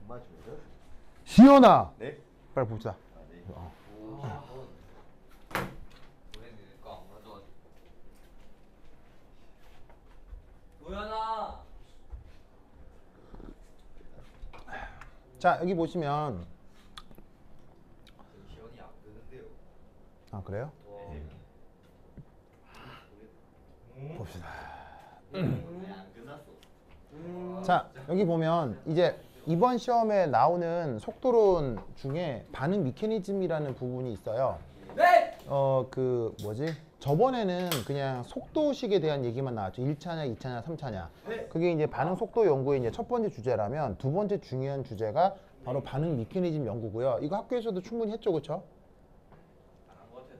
맞추면서. 시연아. 네. 빨리 봅시다. 아, 네. 도현아. 자 여기 보시면 시연이 안 끄는데요. 아 그래요? 봅시다. 안 끝났어. 자 여기 보면 이제 이번 시험에 나오는 속도론 중에 반응 메커니즘이라는 부분이 있어요. 네. 그 뭐지? 저번에는 그냥 속도식에 대한 얘기만 나왔죠. 1차냐, 2차냐, 3차냐. 네. 그게 이제 반응 속도 연구의 이제 첫 번째 주제라면 두 번째 중요한 주제가 바로 반응 메커니즘 연구고요. 이거 학교에서도 충분히 했죠, 그렇죠? 안한 것 같아요.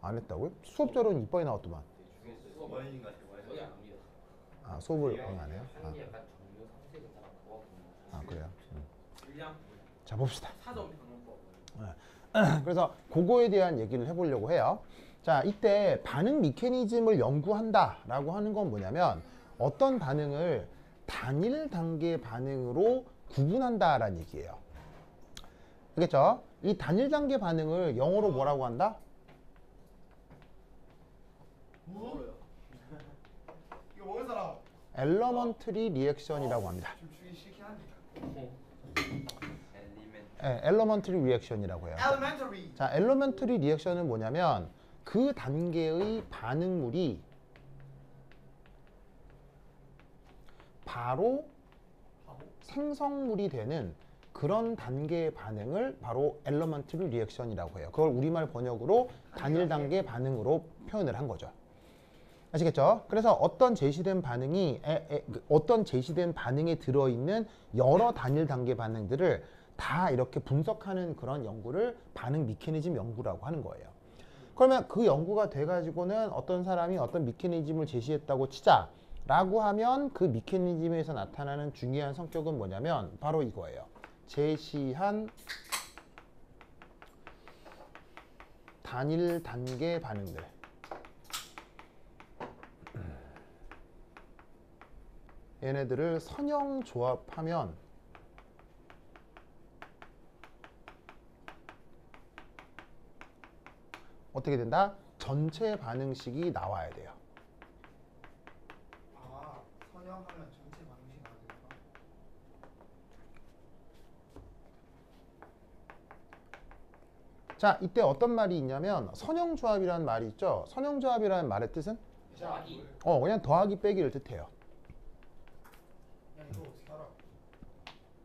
안 했다고요? 수업자료는 이번에 나왔더만. 중에서 원인인 것 같아요. 저기 안 합니다. 아 수업을 안 해요? 하는 게 약간 종료 상세가 잘 안 나와. 아 그래요? 일량 자 봅시다. 사전 평론법. 그래서 그거에 대한 얘기를 해보려고 해요. 자, 이때 반응 메커니즘을 연구한다라고 하는 건 뭐냐면 어떤 반응을 단일 단계 반응으로 구분한다라는 얘기예요. 알겠죠? 이 단일 단계 반응을 영어로 뭐라고 한다? 뭐요? 이거 먹을 사람 엘러먼트리 리액션이라고 합니다. 좀 주기 싫긴 한데. 엘리멘트. 네, 엘러먼트리 리액션이라고 해요. Elementary. 자, 엘러먼트리 리액션은 뭐냐면 그 단계의 반응물이 바로 생성물이 되는 그런 단계의 반응을 바로 엘러먼트리 리액션이라고 해요. 그걸 우리말 번역으로 단일 단계 반응으로 표현을 한 거죠. 아시겠죠? 그래서 어떤 제시된 반응이 어떤 제시된 반응에 들어있는 여러 단일 단계 반응들을 다 이렇게 분석하는 그런 연구를 반응 메커니즘 연구라고 하는 거예요. 그러면 그 연구가 돼가지고는 어떤 사람이 어떤 메커니즘을 제시했다고 치자라고 하면 그 메커니즘에서 나타나는 중요한 성격은 뭐냐면 바로 이거예요. 제시한 단일 단계 반응들. 얘네들을 선형 조합하면 어떻게 된다? 전체 반응식이 나와야 돼요. 아, 선형하면 전체 방식 나오니까. 자, 이때 어떤 말이 있냐면 선형 조합이라는 말이 있죠. 선형 조합이라는 말의 뜻은 더하기. 그냥 더하기 빼기를 뜻해요. 야, 이거 어떻게 알아?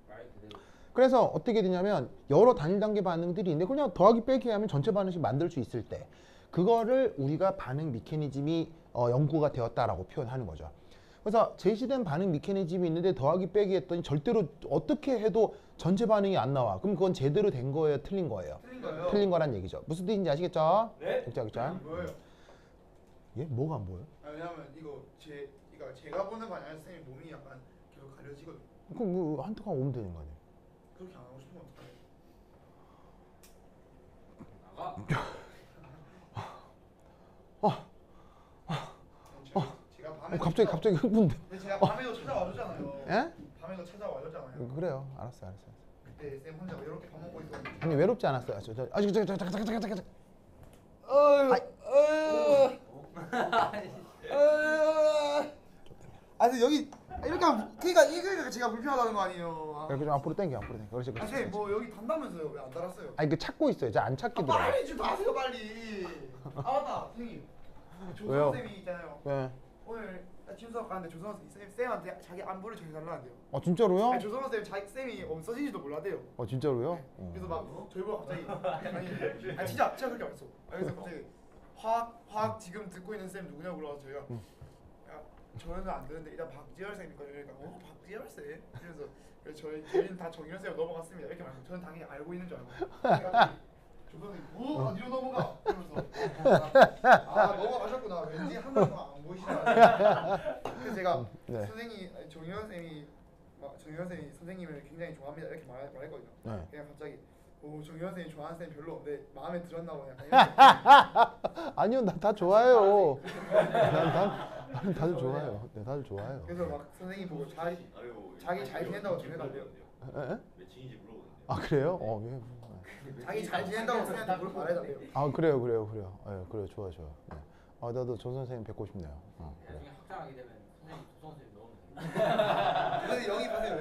말 그대로. 그래서 어떻게 되냐면 여러 단일 단계 반응들이 있는데 그냥 더하기 빼기 하면 전체 반응식 만들 수 있을 때 그거를 우리가 반응 메커니즘이 연구가 되었다라고 표현하는 거죠. 그래서 제시된 반응 메커니즘이 있는데 더하기 빼기 했더니 절대로 어떻게 해도 전체 반응이 안 나와. 그럼 그건 제대로 된 거예요? 틀린 거예요? 틀린 거예요. 틀린 거란 얘기죠. 무슨 뜻인지 아시겠죠? 네. 그쵸? 뭐예요? 얘 뭐가 안 보여요? 아, 왜냐면 이거 제가 보는 거 아니라 선생님 몸이 약간 계속 가려지거든. 그럼 뭐 한턱 오면 되는 거 아니에요? 그렇게 안 하고 싶으면 어떡해? 나가. 제가 밤에 갑자기 흥분돼. 근데 제가 밤에도 찾아와줬잖아요. 예? 밤에도 찾아와줬잖아요. 그래요. 알았어. 그때 쌤 혼자 이렇게 밥 먹고 있었는데. 아니 외롭지 않았어요. 잠깐. 아니 여기 이렇게 하면 그러니까 이거 제가 불편하다는 거 아니에요. 이렇게 좀 앞으로 당겨. 그렇지. 아, 선생님 뭐 여기 단다면서요? 왜 안 달았어요? 아니 그 찾고 있어요. 저 안 찾기 들어요. 빨리 좀 하세요 빨리. 아 맞다 선생님. 조선 왜요? 쌤이 있잖아요. 네. 오늘 팀 수업 가는데 조선 쌤한테 자기 안부를 잘 달라는데요. 진짜로요? 아니 조선 쌤 자기 쌤이 없어진지도 몰라대요. 진짜로요? 그래서 막 저희 보고 갑자기 아니 진짜 그렇게 안 했어. 그래서 갑자기 화학 지금 듣고 있는 쌤 누구냐고 물어서 저희가 야 저는 안 되는데 일단 박지열 쌤이니까 그러니까 박지열 쌤? 그래서 저희는 다 정일현 쌤으로 넘어갔습니다 이렇게 말하고 저는 당연히 알고 있는 줄 알고 조선이 어디로 넘어가? 이러면서 넘어가셨구나 왠지 한 번도 안 보이시나. 그래서 제가 네. 선생님 정일현 쌤이 선생님을 굉장히 좋아합니다 이렇게 말했거든요. 네. 그냥 갑자기 정일현 쌤이 좋아하는 쌤 별로 없는데 마음에 들었나 보네. 아니요, 나 다 좋아해요. 다들 좋아해요. 네, 다들 좋아해요. 그래서 막 선생님 보고 자기 아유, 잘 지낸다고 전해달래요. 에? 매칭인지 물어보는데요. 아 그래요? 예. 자기 잘 지낸다고 선생님한테 그걸 말해달래요. 아 그래요. 예, 그래요. 좋아. 네. 아 나도 조 선생님 뵙고 싶네요. 나중에 확장하게 되면 선생님 조성 선생님 넣으면 선생님 영입하세요.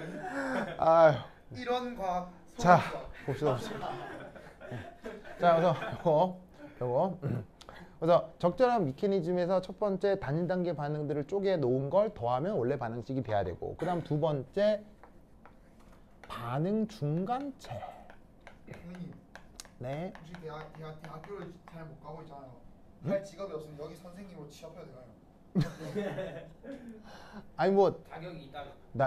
아유. 이런 과학. 자 봅시다. 자 그래서 요거 그래서 적절한 메커니즘에서 첫 번째 단일 단계 반응들을 쪼개 놓은 걸 더하면 원래 반응식이 돼야 되고, 그다음 두 번째 반응 중간체. 선생님 네. 혹시 대학교를 잘 못 가고 있잖아요. 할 직업이 없으면 여기 선생님으로 취업해도 되나요? 아니 뭐 자격이 있다.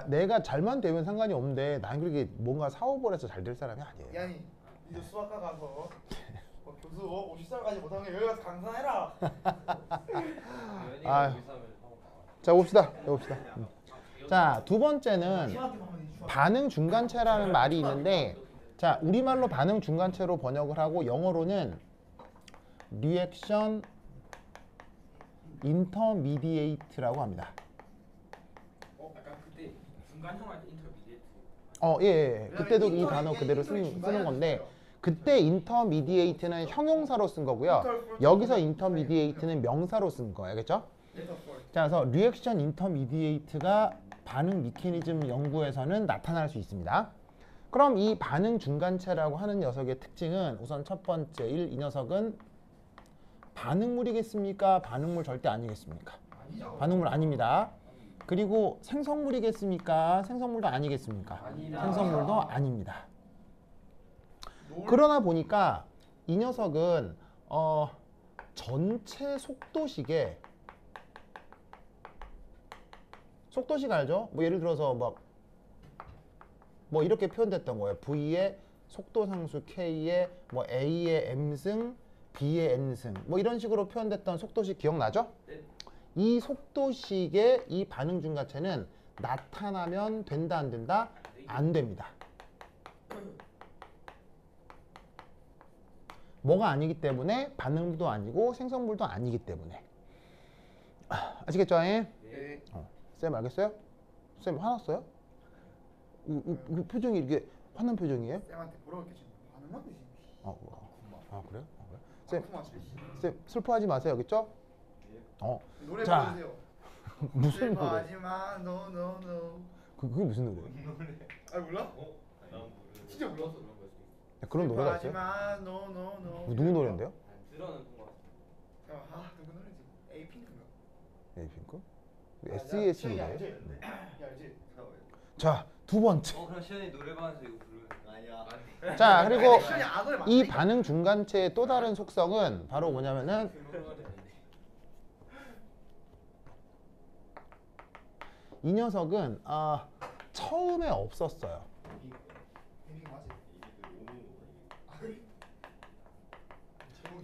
내가 잘만 되면 상관이 없는데 난 그렇게 뭔가 사업을 해서 잘 될 사람이 아니에요. 야니 이제 수학과 가서 교수 50살까지 못하는 게 여기 가서 강사해라. 아유. 자 봅시다. 자 두 번째는 반응 중간체라는 말이 있는데, 자 우리말로 반응 중간체로 번역을 하고 영어로는 리액션 인터미디에이트라고 합니다. 약간 그때 중간형 할 때 인터미디에이트. 예. 그때도 이 단어 그대로 쓰는 건데, 그때 인터미디에이트는 형용사로 쓴 거고요. 여기서 인터미디에이트는 명사로 쓴 거예요. 알겠죠? 자, 그래서 리액션 인터미디에이트가 반응 메커니즘 연구에서는 나타날 수 있습니다. 그럼 이 반응 중간체라고 하는 녀석의 특징은 우선 첫 번째, 이 녀석은 반응물이겠습니까? 반응물 절대 아니겠습니까? 반응물 아닙니다. 그리고 생성물이겠습니까? 생성물도 아니겠습니까? 생성물도 아닙니다. 그러나 보니까 이 녀석은 전체 속도식에, 속도식 알죠? 뭐 예를 들어서 뭐 이렇게 표현됐던 거예요. V의 속도 상수 K의 뭐 A의 M승, B의 N승, 뭐 이런 식으로 표현됐던 속도식 기억나죠? 네. 이 속도식의 이 반응 중간체는 나타나면 된다 안 된다? 안 됩니다. 뭐가 아니기 때문에 반응물도 아니고 생성물도 아니기 때문에. 아시겠죠? 네. 쌤 알겠어요? 쌤 화났어요? 이 표정이 이렇게 화난 표정이에요? 쌤한테 물어볼게 지금. 반응만 되지. 그래요? 쌤 슬퍼하지 마세요. 알겠죠? 노래 자, 부르세요. 무슨 노래? 슬퍼하지마 no no no. 그게 무슨 노래예요? 아 몰라? 진짜 몰라? 불러서 그런 거였어. 그런 노래가 있어요? 슬퍼하지마 no no no. 누구 노래인데요? 들어는 본것 같아. 누구 노래지? 에이핑크인가? 에이핑크? SES 노래예요? 알지? 자, 두 번째. 그럼 시현이 노래방에서 이거 부르는 아니야. 자, 그리고 액션이 안 노래 이 맞다니까. 반응 중간체의 또 다른 속성은 바로 뭐냐면은 이 녀석은 처음에 없었어요. 에이핑크 맞지?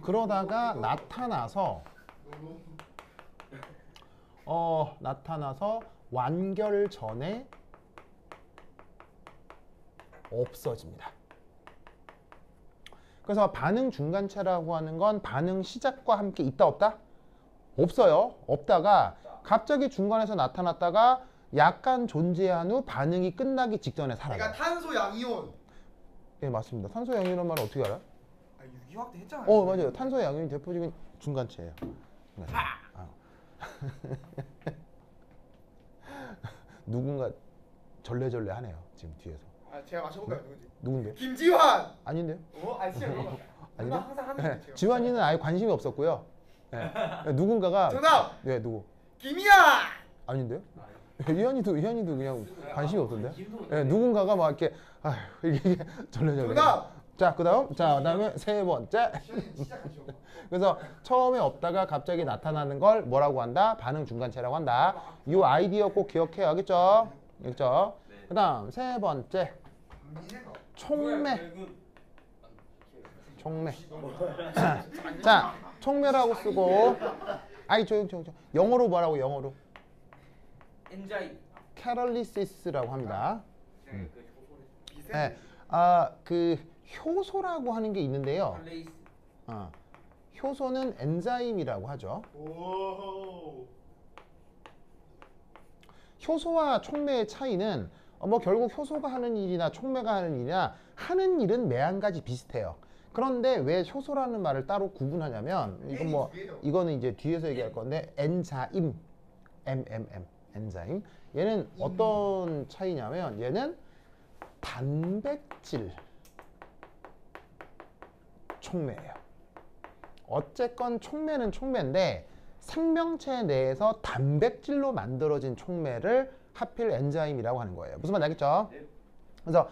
그러다가 나타나서 완결 전에 없어집니다. 그래서 반응 중간체라고 하는 건 반응 시작과 함께 있다 없다? 없어요. 없다가 갑자기 중간에서 나타났다가 약간 존재한 후 반응이 끝나기 직전에 사라져요. 그러니까 탄소 양이온. 예, 맞습니다. 탄소 양이온 말을 어떻게 알아요? 유기화학 때 했잖아요. 맞아요. 탄소 양이온이 대표적인 중간체예요. 누군가 절레절레 하네요. 지금 뒤에서. 제가 맞춰볼까요? 누구지? 누군데요? 김지환. 아닌데요? 진짜 물어봐. 아닌데? 항상 하는 거죠. 지환이는 아예 관심이 없었고요. 누군가가 정답. 네, 누구? 김이야. 아닌데요? 이현이도 그냥 관심이 없던데. 누군가가 막 이렇게 이게 절레절레. 정답. 자, 그다음에 세 번째. 진짜 같이 오. 그래서 처음에 없다가 갑자기 나타나는 걸 뭐라고 한다? 반응 중간체라고 한다. 이 아이디어 꼭 기억해요. 알겠죠? 알겠죠? 그다음 세 번째. 촉매. 자, 촉매라고 쓰고. 조용. 영어로 뭐라고? 영어로. 엔자임. 캐럴리시스라고 합니다. 비세. 그 효소라고 하는 게 있는데요. 플레이스. 효소는 엔자임이라고 하죠. 오. 효소와 촉매의 차이는 뭐 결국 효소가 하는 일이나 촉매가 하는 일이나 하는 일은 매 한 가지 비슷해요. 그런데 왜 효소라는 말을 따로 구분하냐면 이건 뭐 이거는 이제 뒤에서 얘기할 건데 엔자임 엔자임 얘는 어떤 차이냐면 얘는 단백질 촉매예요. 어쨌건 촉매는 촉매인데 생명체 내에서 단백질로 만들어진 촉매를 하필 엔자임이라고 하는 거예요. 무슨 말인지 알겠죠? 그래서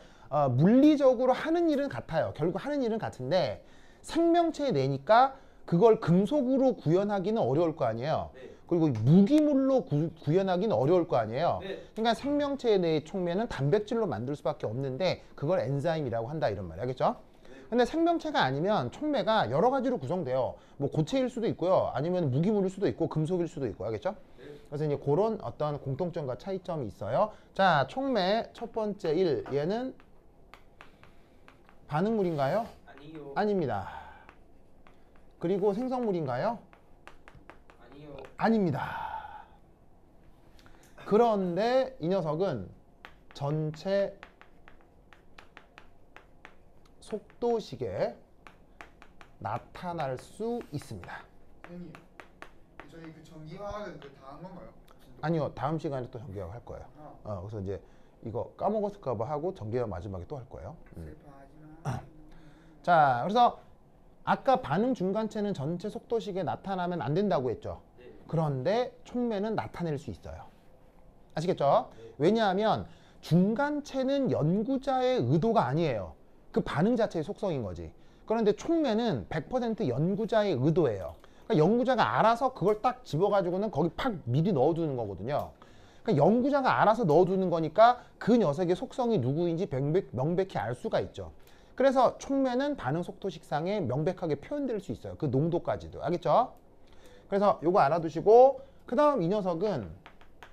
물리적으로 하는 일은 같아요. 결국 하는 일은 같은데 생명체 내니까 그걸 금속으로 구현하기는 어려울 거 아니에요. 그리고 무기물로 구현하기는 어려울 거 아니에요. 그러니까 생명체 내의 촉매는 단백질로 만들 수밖에 없는데 그걸 엔자임이라고 한다 이런 말이야. 알겠죠? 근데 생명체가 아니면 촉매가 여러 가지로 구성돼요. 뭐 고체일 수도 있고요. 아니면 무기물일 수도 있고 금속일 수도 있고. 알겠죠? 그래서 이제 그런 어떤 공통점과 차이점이 있어요. 자, 촉매 첫 번째 1. 얘는 반응물인가요? 아니요. 아닙니다. 그리고 생성물인가요? 아니요. 아닙니다. 그런데 이 녀석은 전체 속도식에 나타날 수 있습니다. 선생님, 저희 그 전기화학은 그 다 한 건가요? 아니요, 다음 시간에 또 전기화학 할 거예요. 그래서 이제 이거 까먹었을까 봐 하고 전기화학 마지막에 또 할 거예요. 자, 그래서 아까 반응 중간체는 전체 속도식에 나타나면 안 된다고 했죠. 그런데 촉매는 나타낼 수 있어요. 아시겠죠? 왜냐하면 중간체는 연구자의 의도가 아니에요. 그 반응 자체의 속성인 거지. 그런데 촉매는 100% 연구자의 의도예요. 그러니까 연구자가 알아서 그걸 딱 집어가지고는 거기 팍 미리 넣어두는 거거든요. 그러니까 연구자가 알아서 넣어두는 거니까 그 녀석의 속성이 누구인지 명백히 알 수가 있죠. 그래서 촉매는 반응 속도식상에 명백하게 표현될 수 있어요. 그 농도까지도. 알겠죠? 그래서 요거 알아두시고 그 다음 이 녀석은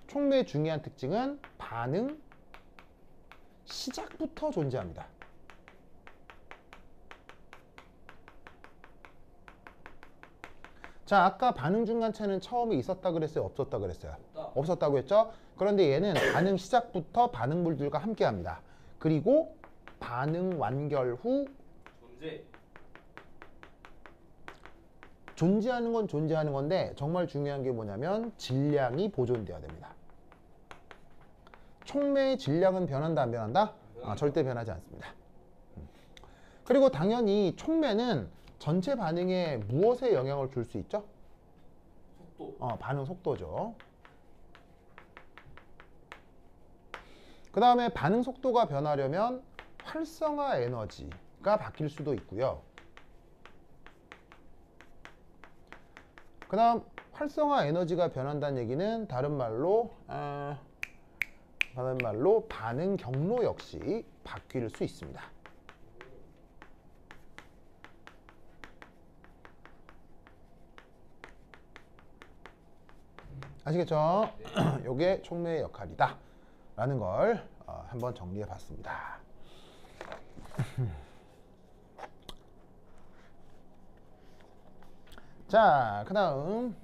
촉매의 중요한 특징은 반응 시작부터 존재합니다. 자, 아까 반응 중간체는 처음에 있었다 그랬어요? 없었다 그랬어요? 없었다고 했죠? 그런데 얘는 반응 시작부터 반응물들과 함께 합니다. 그리고 반응 완결 후 존재하는 건 존재하는 건데 정말 중요한 게 뭐냐면 질량이 보존돼야 됩니다. 촉매의 질량은 변한다 안 변한다? 절대 변하지 않습니다. 그리고 당연히 촉매는 전체 반응에 무엇에 영향을 줄 수 있죠? 속도. 반응 속도죠. 그 다음에 반응 속도가 변하려면 활성화 에너지가 바뀔 수도 있고요. 그 다음 활성화 에너지가 변한다는 얘기는 다른 말로 반응 경로 역시 바뀔 수 있습니다. 아시겠죠? 요게 촉매의 역할이다 라는 걸 한번 정리해 봤습니다. 자, 그 다음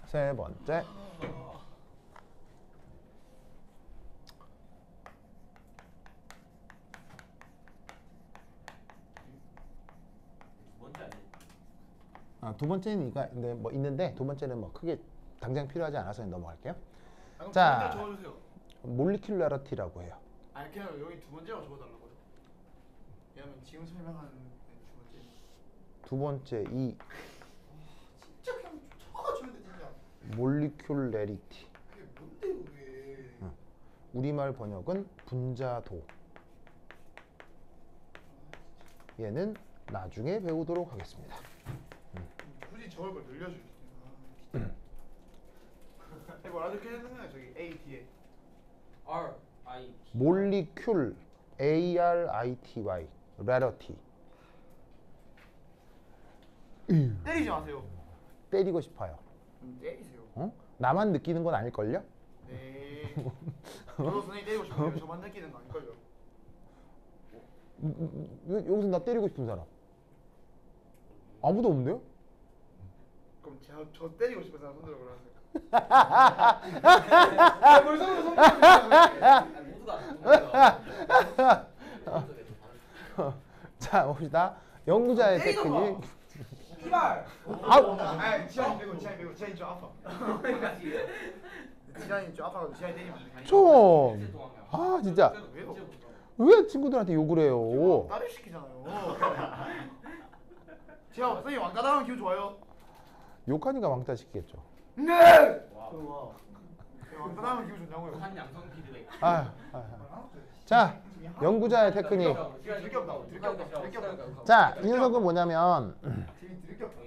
세 번째 두 번째는 이거 근데 뭐 있는데 두 번째는 뭐 크게 당장 필요하지 않아서 넘어갈게요. 자, 적어주세요. 몰리큘러리티라고 해요. 아니 그냥 여기 두 번째만 적어달라고요. 왜냐면 지금 설명하는 두 번째. 두 번째 이 진짜 그냥 적어주면 돼 진짜. 몰리큘러리티. 그게 뭔데 그게? 우리말 번역은 분자도. 얘는 나중에 배우도록 하겠습니다. 굳이 적을 걸 늘려주지. 이거 알아듣게 했는데 저기 A D에. R I 몰리큘 ARITY rarity. 때리지 마세요. 때리고 싶어요. 때리세요. 나만 느끼는 건 아닐걸요? 네. 저도 선생님 때리고 싶어요. 저만 느끼는 거 아닐걸요. 여기서 나 때리고 싶은 사람 아무도 없는데요? 그럼 저 때리고 싶은 사람 손들어 보라니까. 자 봅시다. 연구자의 테크닉. 이발. 아, 지한이 빼고 지한이 좀 아파. 지한이 좀 아파가지고 지한이 때리면 안 돼. 좀. 아 진짜 왜요? 왜 친구들한테 욕을 해요? 딸을 시키잖아요. 제가 선생님 왕가당하면 기분 좋아요. 욕하니까 왕따 시키겠죠. 네. 왕가당하면 기분 좋냐고요. 한 양성 피드백. 자 연구자의 테크닉. 들게 없다. 자 이 녀석은 뭐냐면 재미 들게 없다.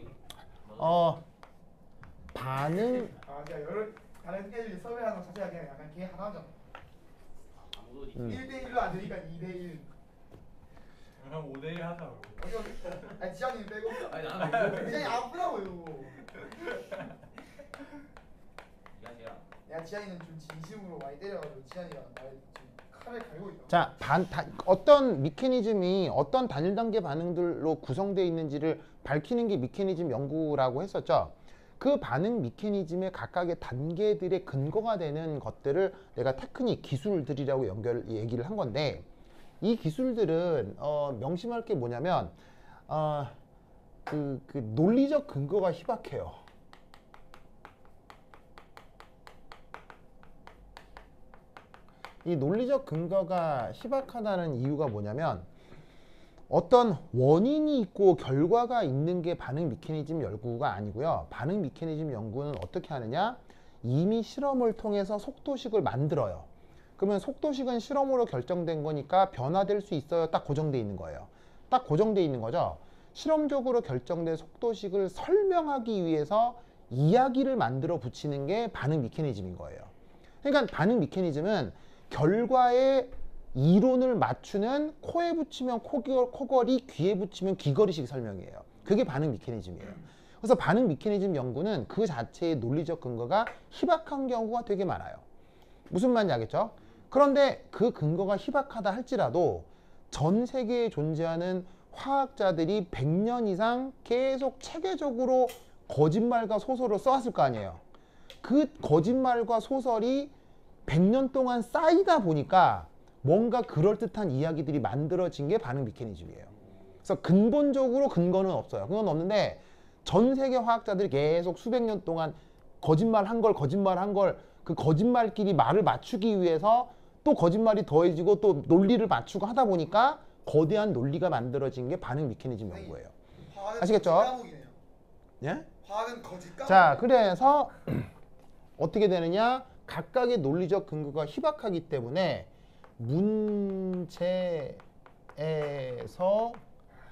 반응. 아, 그냥 여러 다른 애들이 섭외하는 거 자체가 그냥 약간 걔 하나잖아. 1대1로 안 되니까 2대1. 그럼 5대1 하자고. 아니 지한이 빼고. 아니 나는 지한이 아프다고요. 야 야 지한이는 좀 진심으로 많이 때려가지고 지한이가 나를 지금 칼을 갈고 있다. 자 어떤 미케니즘이 어떤 단일 단계 반응들로 구성되어 있는지를 밝히는 게 미케니즘 연구라고 했었죠. 그 반응 미케니즘의 각각의 단계들의 근거가 되는 것들을 내가 테크닉, 기술들이라고 얘기를 한 건데 이 기술들은 명심할 게 뭐냐면 그 논리적 근거가 희박해요. 이 논리적 근거가 희박하다는 이유가 뭐냐면 어떤 원인이 있고 결과가 있는 게 반응 미케니즘 연구가 아니고요. 반응 미케니즘 연구는 어떻게 하느냐? 이미 실험을 통해서 속도식을 만들어요. 그러면 속도식은 실험으로 결정된 거니까 변화될 수 있어요. 딱 고정돼 있는 거예요. 딱 고정돼 있는 거죠. 실험적으로 결정된 속도식을 설명하기 위해서 이야기를 만들어 붙이는 게 반응 미케니즘인 거예요. 그러니까 반응 미케니즘은 결과에 이론을 맞추는 코에 붙이면 코걸이, 귀에 붙이면 귀걸이식 설명이에요. 그게 반응 미케니즘이에요. 그래서 반응 미케니즘 연구는 그 자체의 논리적 근거가 희박한 경우가 되게 많아요. 무슨 말인지 알겠죠? 그런데 그 근거가 희박하다 할지라도 전 세계에 존재하는 화학자들이 100년 이상 계속 체계적으로 거짓말과 소설을 써왔을 거 아니에요. 그 거짓말과 소설이 100년 동안 쌓이다 보니까 뭔가 그럴듯한 이야기들이 만들어진 게 반응 미케니즘이에요. 그래서 근본적으로 근거는 없어요. 근거는 없는데 전 세계 화학자들이 계속 수백 년 동안 거짓말 한 걸 그 거짓말끼리 말을 맞추기 위해서 또 거짓말이 더해지고 또 논리를 맞추고 하다 보니까 거대한 논리가 만들어진 게 반응 미케니즘 연구예요. 아시겠죠? 예? 화학은 거짓 까먹. 자, 그래서 어떻게 되느냐? 각각의 논리적 근거가 희박하기 때문에 문제에서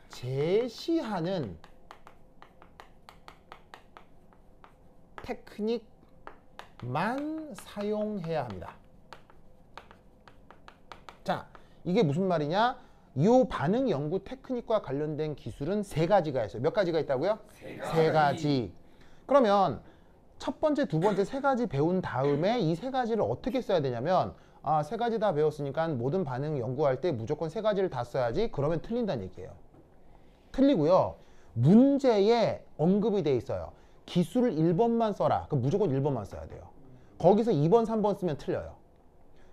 제시하는 테크닉만 사용해야 합니다. 자, 이게 무슨 말이냐? 이 반응 연구 테크닉과 관련된 기술은 3가지가 있어요. 몇 가지가 있다고요? 3가지. 그러면 첫 번째, 두 번째 3가지 배운 다음에 이 3가지를 어떻게 써야 되냐면 3가지 다 배웠으니까 모든 반응 연구할 때 무조건 3가지를 다 써야지. 그러면 틀린다는 얘기예요. 틀리고요. 문제에 언급이 돼 있어요. 기술을 1번만 써라. 그럼 무조건 1번만 써야 돼요. 거기서 2번, 3번 쓰면 틀려요.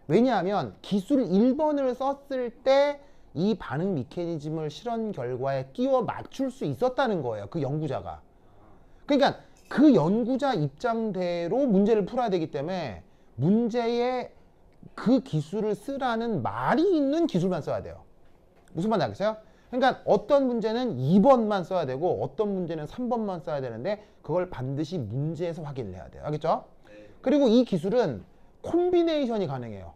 왜냐하면 기술 1번을 썼을 때 이 반응 미케니즘을 실험 결과에 끼워 맞출 수 있었다는 거예요. 그 연구자가. 그러니까 그 연구자 입장대로 문제를 풀어야 되기 때문에 문제에 그 기술을 쓰라는 말이 있는 기술만 써야 돼요. 무슨 말인지 알겠어요? 그러니까 어떤 문제는 2번만 써야 되고 어떤 문제는 3번만 써야 되는데 그걸 반드시 문제에서 확인을 해야 돼요. 알겠죠? 그리고 이 기술은 콤비네이션이 가능해요.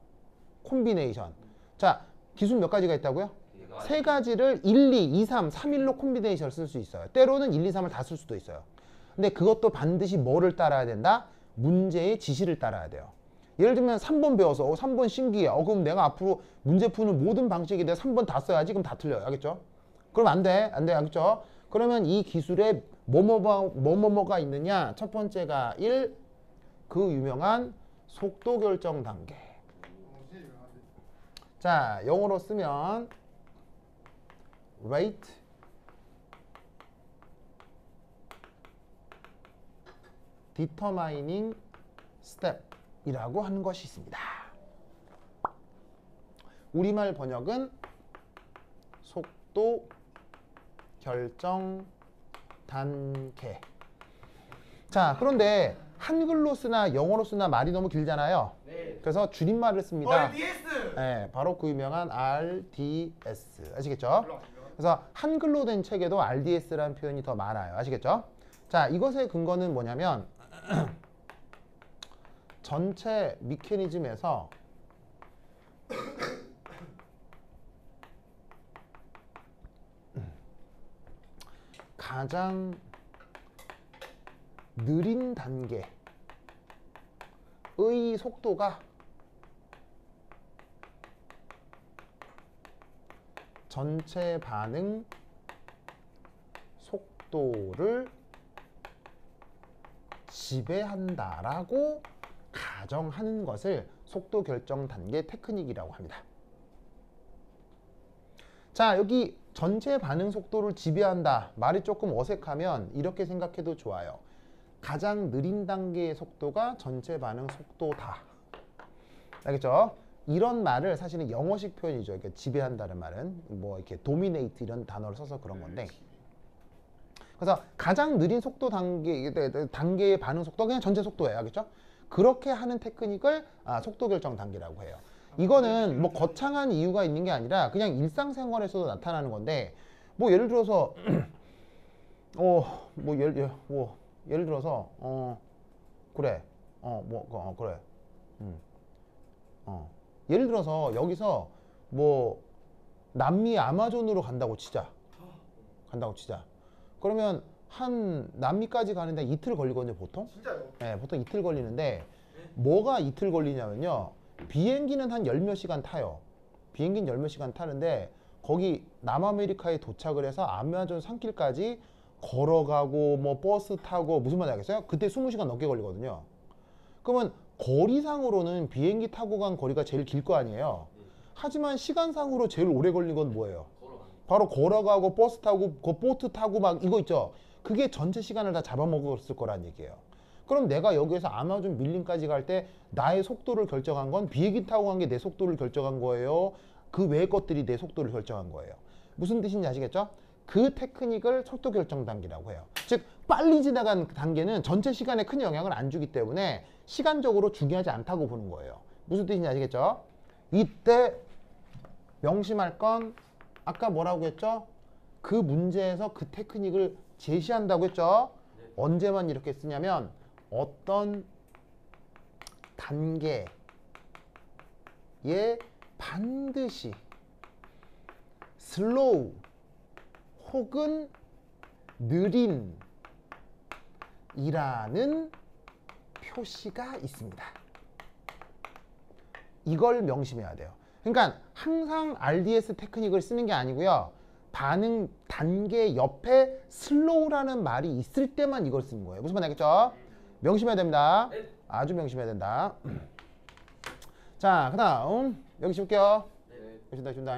콤비네이션. 자, 기술 몇 가지가 있다고요? 3가지를 1, 2, 2, 3, 3일로 콤비네이션을 쓸 수 있어요. 때로는 1, 2, 3을 다 쓸 수도 있어요. 근데 그것도 반드시 뭐를 따라야 된다? 문제의 지시를 따라야 돼요. 예를 들면 3번 배워서 3번 신기해. 그럼 내가 앞으로 문제 푸는 모든 방식에 대해 3번 다 써야지. 그럼 다 틀려요. 알겠죠? 그럼 안 돼. 안 돼. 알겠죠? 그러면 이 기술에 뭐뭐가 있느냐? 첫 번째가 1. 그 유명한 속도 결정 단계. 자, 영어로 쓰면 rate determining step이라고 하는 것이 있습니다. 우리말 번역은 속도 결정 단계. 자, 그런데 한글로 쓰나 영어로 쓰나 말이 너무 길잖아요. 네. 그래서 줄임말을 씁니다. RDS. 네, 바로 그 유명한 RDS. 아시겠죠? 그래서 한글로 된 책에도 RDS라는 표현이 더 많아요. 아시겠죠? 자, 이것의 근거는 뭐냐면 전체 미케니즘에서 가장 느린 단계의 속도가 전체 반응 속도를 지배한다라고 가정하는 것을 속도 결정 단계 테크닉이라고 합니다. 자, 여기 전체 반응 속도를 지배한다. 말이 조금 어색하면 이렇게 생각해도 좋아요. 가장 느린 단계의 속도가 전체 반응 속도다. 알겠죠? 이런 말을 사실은 영어식 표현이죠. 이렇게 지배한다는 말은 뭐 이렇게 dominate 이런 단어를 써서 그런 건데. 그래서 가장 느린 속도 단계의 반응 속도 그냥 전체 속도예요. 알겠죠? 그렇게 하는 테크닉을 속도 결정 단계라고 해요. 이거는 뭐 거창한 이유가 있는 게 아니라 그냥 일상생활에서도 나타나는 건데 뭐 예를 들어서 예를 들어서 그래 그래 예를 들어서 여기서 뭐 남미 아마존으로 간다고 치자. 그러면 한 남미까지 가는데 이틀 걸리거든요, 보통. 진짜요? 네, 보통 이틀 걸리는데 뭐가 이틀 걸리냐면요. 비행기는 한 열 몇 시간 타요. 비행기는 열 몇 시간 타는데 거기 남아메리카에 도착을 해서 아마존 산길까지 걸어가고 뭐 버스 타고 무슨 말인지 알겠어요? 그때 20시간 넘게 걸리거든요. 그러면 거리상으로는 비행기 타고 간 거리가 제일 길 거 아니에요. 하지만 시간상으로 제일 오래 걸린 건 뭐예요? 바로 걸어가고 버스 타고 그 보트 타고 막 이거 있죠. 그게 전체 시간을 다 잡아먹었을 거란 얘기예요. 그럼 내가 여기에서 아마존 밀림까지 갈 때 나의 속도를 결정한 건 비행기 타고 간 게 내 속도를 결정한 거예요. 그 외의 것들이 내 속도를 결정한 거예요. 무슨 뜻인지 아시겠죠? 그 테크닉을 속도 결정 단계라고 해요. 즉 빨리 지나간 단계는 전체 시간에 큰 영향을 안 주기 때문에 시간적으로 중요하지 않다고 보는 거예요. 무슨 뜻인지 아시겠죠? 이때 명심할 건 아까 뭐라고 했죠? 그 문제에서 그 테크닉을 제시한다고 했죠? 언제만 이렇게 쓰냐면 어떤 단계에 반드시 슬로우 혹은 느린 이라는 표시가 있습니다. 이걸 명심해야 돼요. 그러니까 항상 RDS 테크닉을 쓰는 게 아니고요. 반응 단계 옆에 슬로우라는 말이 있을 때만 이걸 쓰는 거예요. 무슨 말인지 알겠죠? 명심해야 됩니다. 아주 명심해야 된다. 자, 그 다음 여기 씹을게요. 준다.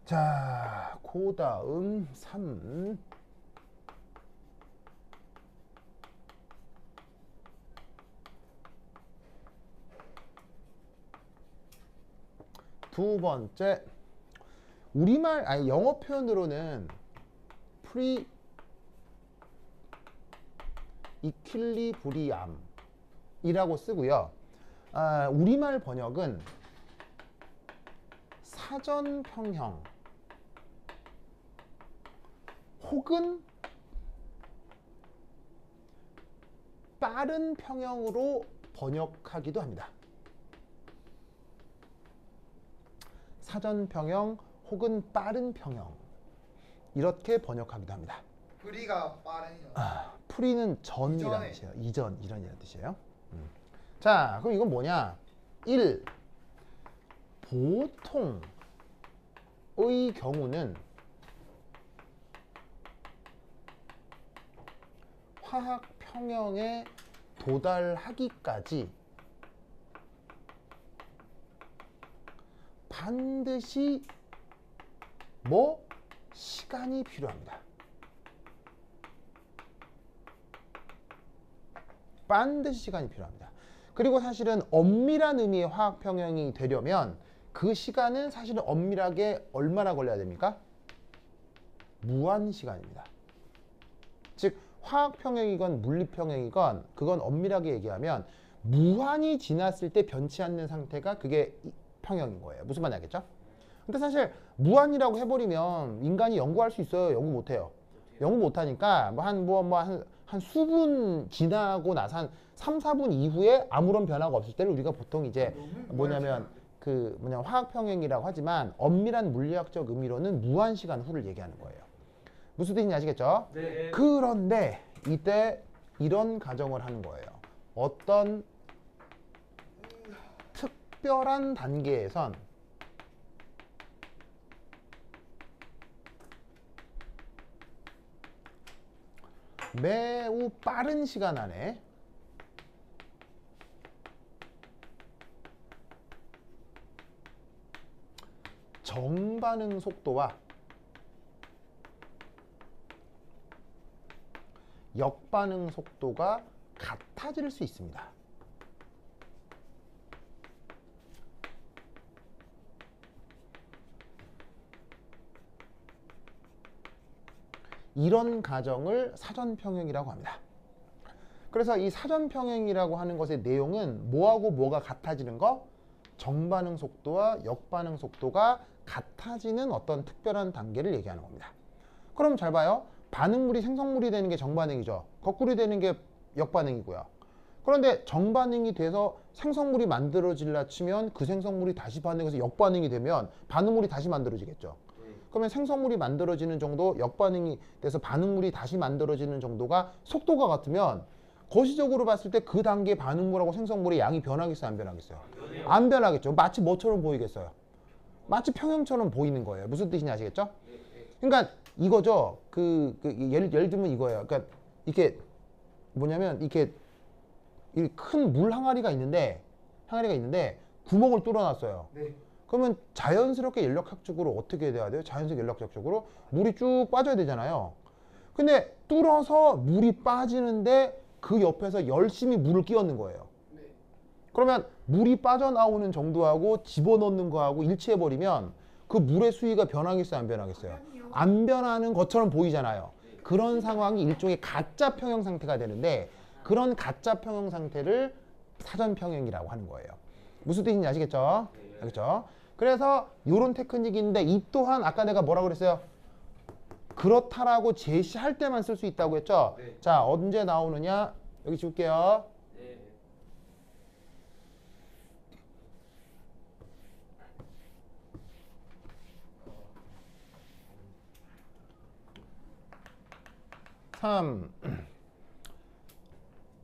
자, 그 다음 3. 두 번째, 우리말 아니 영어 표현으로는 프리 이퀄리브리엄이라고 쓰고요. 우리말 번역은 사전 평형 혹은 빠른 평형으로 번역하기도 합니다. 사전 평형 혹은 빠른 평형 이렇게 번역하기도 합니다. 프리가 빠르냐? 프리는 전이라는 뜻이에요. 이전이라는 뜻이에요. 자, 그럼 이건 뭐냐? 1. 보통의 경우는 화학 평형에 도달하기까지 반드시 뭐 시간이 필요합니다. 반드시 시간이 필요합니다. 그리고 사실은 엄밀한 의미의 화학 평형이 되려면 그 시간은 사실은 엄밀하게 얼마나 걸려야 됩니까? 무한 시간입니다. 즉 화학 평형이건 물리 평형이건 그건 엄밀하게 얘기하면 무한이 지났을 때 변치 않는 상태가 그게 평형인 거예요. 무슨 말인지 알겠죠? 근데 사실 무한이라고 해버리면 인간이 연구할 수 있어요? 연구 못해요. 연구 못하니까 한 수분 지나고 나서 한 3, 4분 이후에 아무런 변화가 없을 때를 우리가 보통 이제 뭐냐면 화학 평형이라고 하지만 엄밀한 물리학적 의미로는 무한 시간 후를 얘기하는 거예요. 무슨 뜻인지 아시겠죠? 네. 그런데 이때 이런 가정을 하는 거예요. 어떤 특별한 단계에선 매우 빠른 시간 안에 정반응 속도와 역반응 속도가 같아질 수 있습니다. 이런 가정을 사전평형이라고 합니다. 그래서 이 사전평형이라고 하는 것의 내용은 뭐하고 뭐가 같아지는 거? 정반응 속도와 역반응 속도가 같아지는 어떤 특별한 단계를 얘기하는 겁니다. 그럼 잘 봐요. 반응물이 생성물이 되는 게 정반응이죠. 거꾸로 되는 게 역반응이고요. 그런데 정반응이 돼서 생성물이 만들어질라 치면 그 생성물이 다시 반응해서 역반응이 되면 반응물이 다시 만들어지겠죠. 그러면 생성물이 만들어지는 정도, 역반응이 돼서 반응물이 다시 만들어지는 정도가 속도가 같으면 거시적으로 봤을 때 그 단계 반응물하고 생성물의 양이 변하겠어요? 안 변하겠어요? 안 변하겠죠. 마치 뭐처럼 보이겠어요? 마치 평형처럼 보이는 거예요. 무슨 뜻인지 아시겠죠? 그러니까 이거죠. 예를 들면 이거예요. 그러니까 이렇게 뭐냐면 이렇게 큰 물 항아리가 있는데 구멍을 뚫어놨어요. 네. 그러면 자연스럽게 연력학적으로 어떻게 돼야 돼요? 자연스럽게 연력학적으로 물이 쭉 빠져야 되잖아요. 근데 뚫어서 물이 빠지는데 그 옆에서 열심히 물을 끼얹는 거예요. 네. 그러면 물이 빠져나오는 정도하고 집어넣는 거하고 일치해버리면 그 물의 수위가 변하겠어요? 안 변하겠어요? 안 변하는 것처럼 보이잖아요. 그런 상황이 일종의 가짜 평형 상태가 되는데 그런 가짜 평형 상태를 사전 평형이라고 하는 거예요. 무슨 뜻인지 아시겠죠? 알겠죠? 그래서 이런 테크닉이 있는데 이 또한 아까 내가 뭐라고 그랬어요? 그렇다라고 제시할 때만 쓸 수 있다고 했죠? 네. 자, 언제 나오느냐? 여기 줄게요. 네.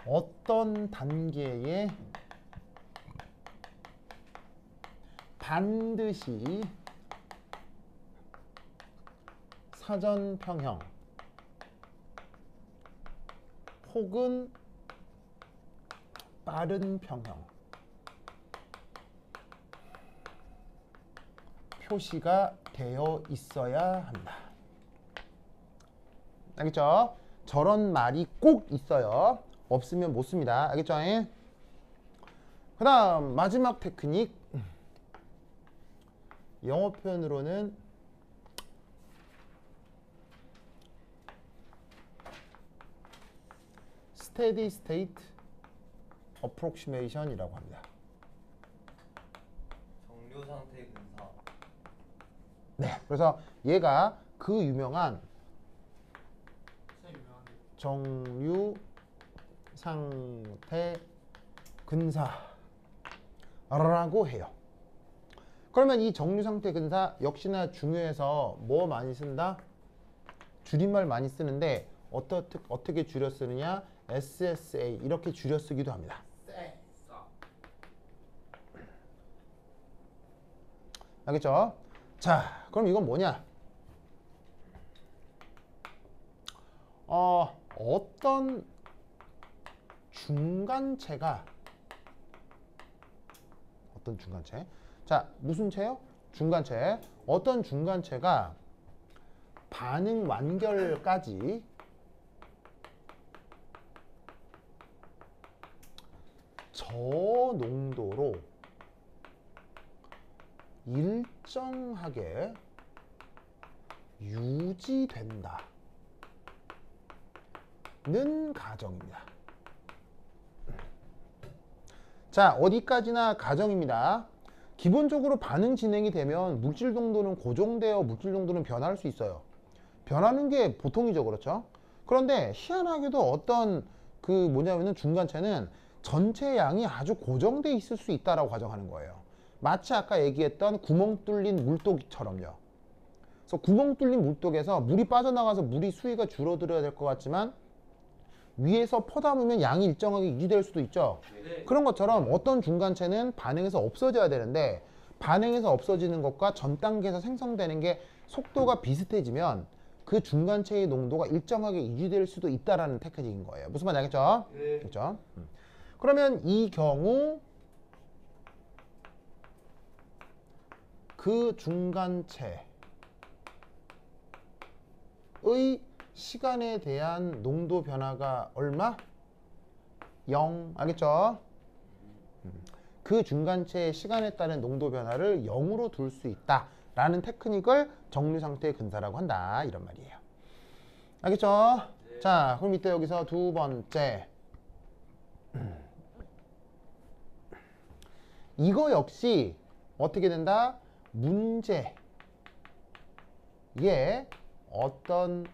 어떤 단계에 반드시 사전 평형 혹은 빠른 평형 표시가 되어 있어야 합니다. 알겠죠? 저런 말이 꼭 있어요. 없으면 못 씁니다. 알겠죠? 그 다음 마지막 테크닉, 영어 표현으로는 steady state approximation이라고 합니다. 정류 상태 근사. 네, 그래서 얘가 그 유명한 진짜 유명한데. 정류 상태 근사라고 해요. 그러면 이 정류 상태 근사 역시나 중요해서 뭐 많이 쓴다? 줄임말 많이 쓰는데 어떻게 줄여 쓰느냐? SSA 이렇게 줄여 쓰기도 합니다. 알겠죠? 자, 그럼 이건 뭐냐? 어떤 중간체가 자, 무슨 체요? 중간체. 어떤 중간체가 반응 완결까지 저농도로 일정하게 유지된다는 가정입니다. 자, 어디까지나 가정입니다. 기본적으로 반응 진행이 되면 물질 농도는 고정되어 물질 농도는 변할 수 있어요. 변하는 게 보통이죠, 그렇죠? 그런데 희한하게도 어떤 뭐냐면은 중간체는 전체 양이 아주 고정돼 있을 수 있다라고 가정하는 거예요. 마치 아까 얘기했던 구멍 뚫린 물독처럼요. 그래서 구멍 뚫린 물독에서 물이 빠져나가서 물이 수위가 줄어들어야 될 것 같지만 위에서 퍼담으면 양이 일정하게 유지될 수도 있죠. 네. 그런 것처럼 어떤 중간체는 반응에서 없어져야 되는데 반응에서 없어지는 것과 전 단계에서 생성되는 게 속도가 비슷해지면 그 중간체의 농도가 일정하게 유지될 수도 있다라는 테크닉인 거예요. 무슨 말인지 알겠죠? 네. 그렇죠? 그러면 이 경우 그 중간체의 시간에 대한 농도 변화가 얼마? 0. 알겠죠? 그 중간체의 시간에 따른 농도 변화를 0으로 둘 수 있다라는 테크닉을 정류 상태의 근사라고 한다. 이런 말이에요. 알겠죠? 네. 자, 그럼 이때 여기서 두 번째. 이거 역시 어떻게 된다? 문제에 어떤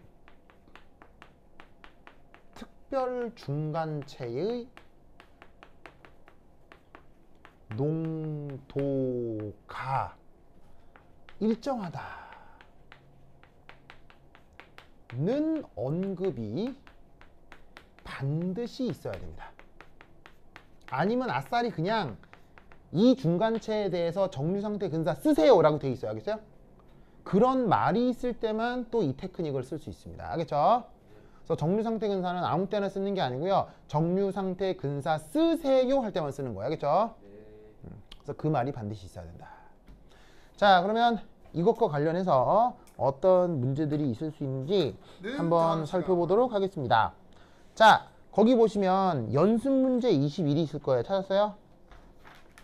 특별 중간체의 농도가 일정하다는 언급이 반드시 있어야 됩니다. 아니면 아싸리 그냥 이 중간체에 대해서 정류상태 근사 쓰세요 라고 되어 있어요. 알겠어요? 그런 말이 있을 때만 또 이 테크닉을 쓸 수 있습니다. 알겠죠? 그래서 정류상태 근사는 아무 때나 쓰는 게 아니고요. 정류상태 근사 쓰세요 할 때만 쓰는 거예요. 알겠죠? 그래서 그 말이 반드시 있어야 된다. 자, 그러면 이것과 관련해서 어떤 문제들이 있을 수 있는지 한번 살펴보도록 하겠습니다. 자, 거기 보시면 연습 문제 21이 있을 거예요. 찾았어요?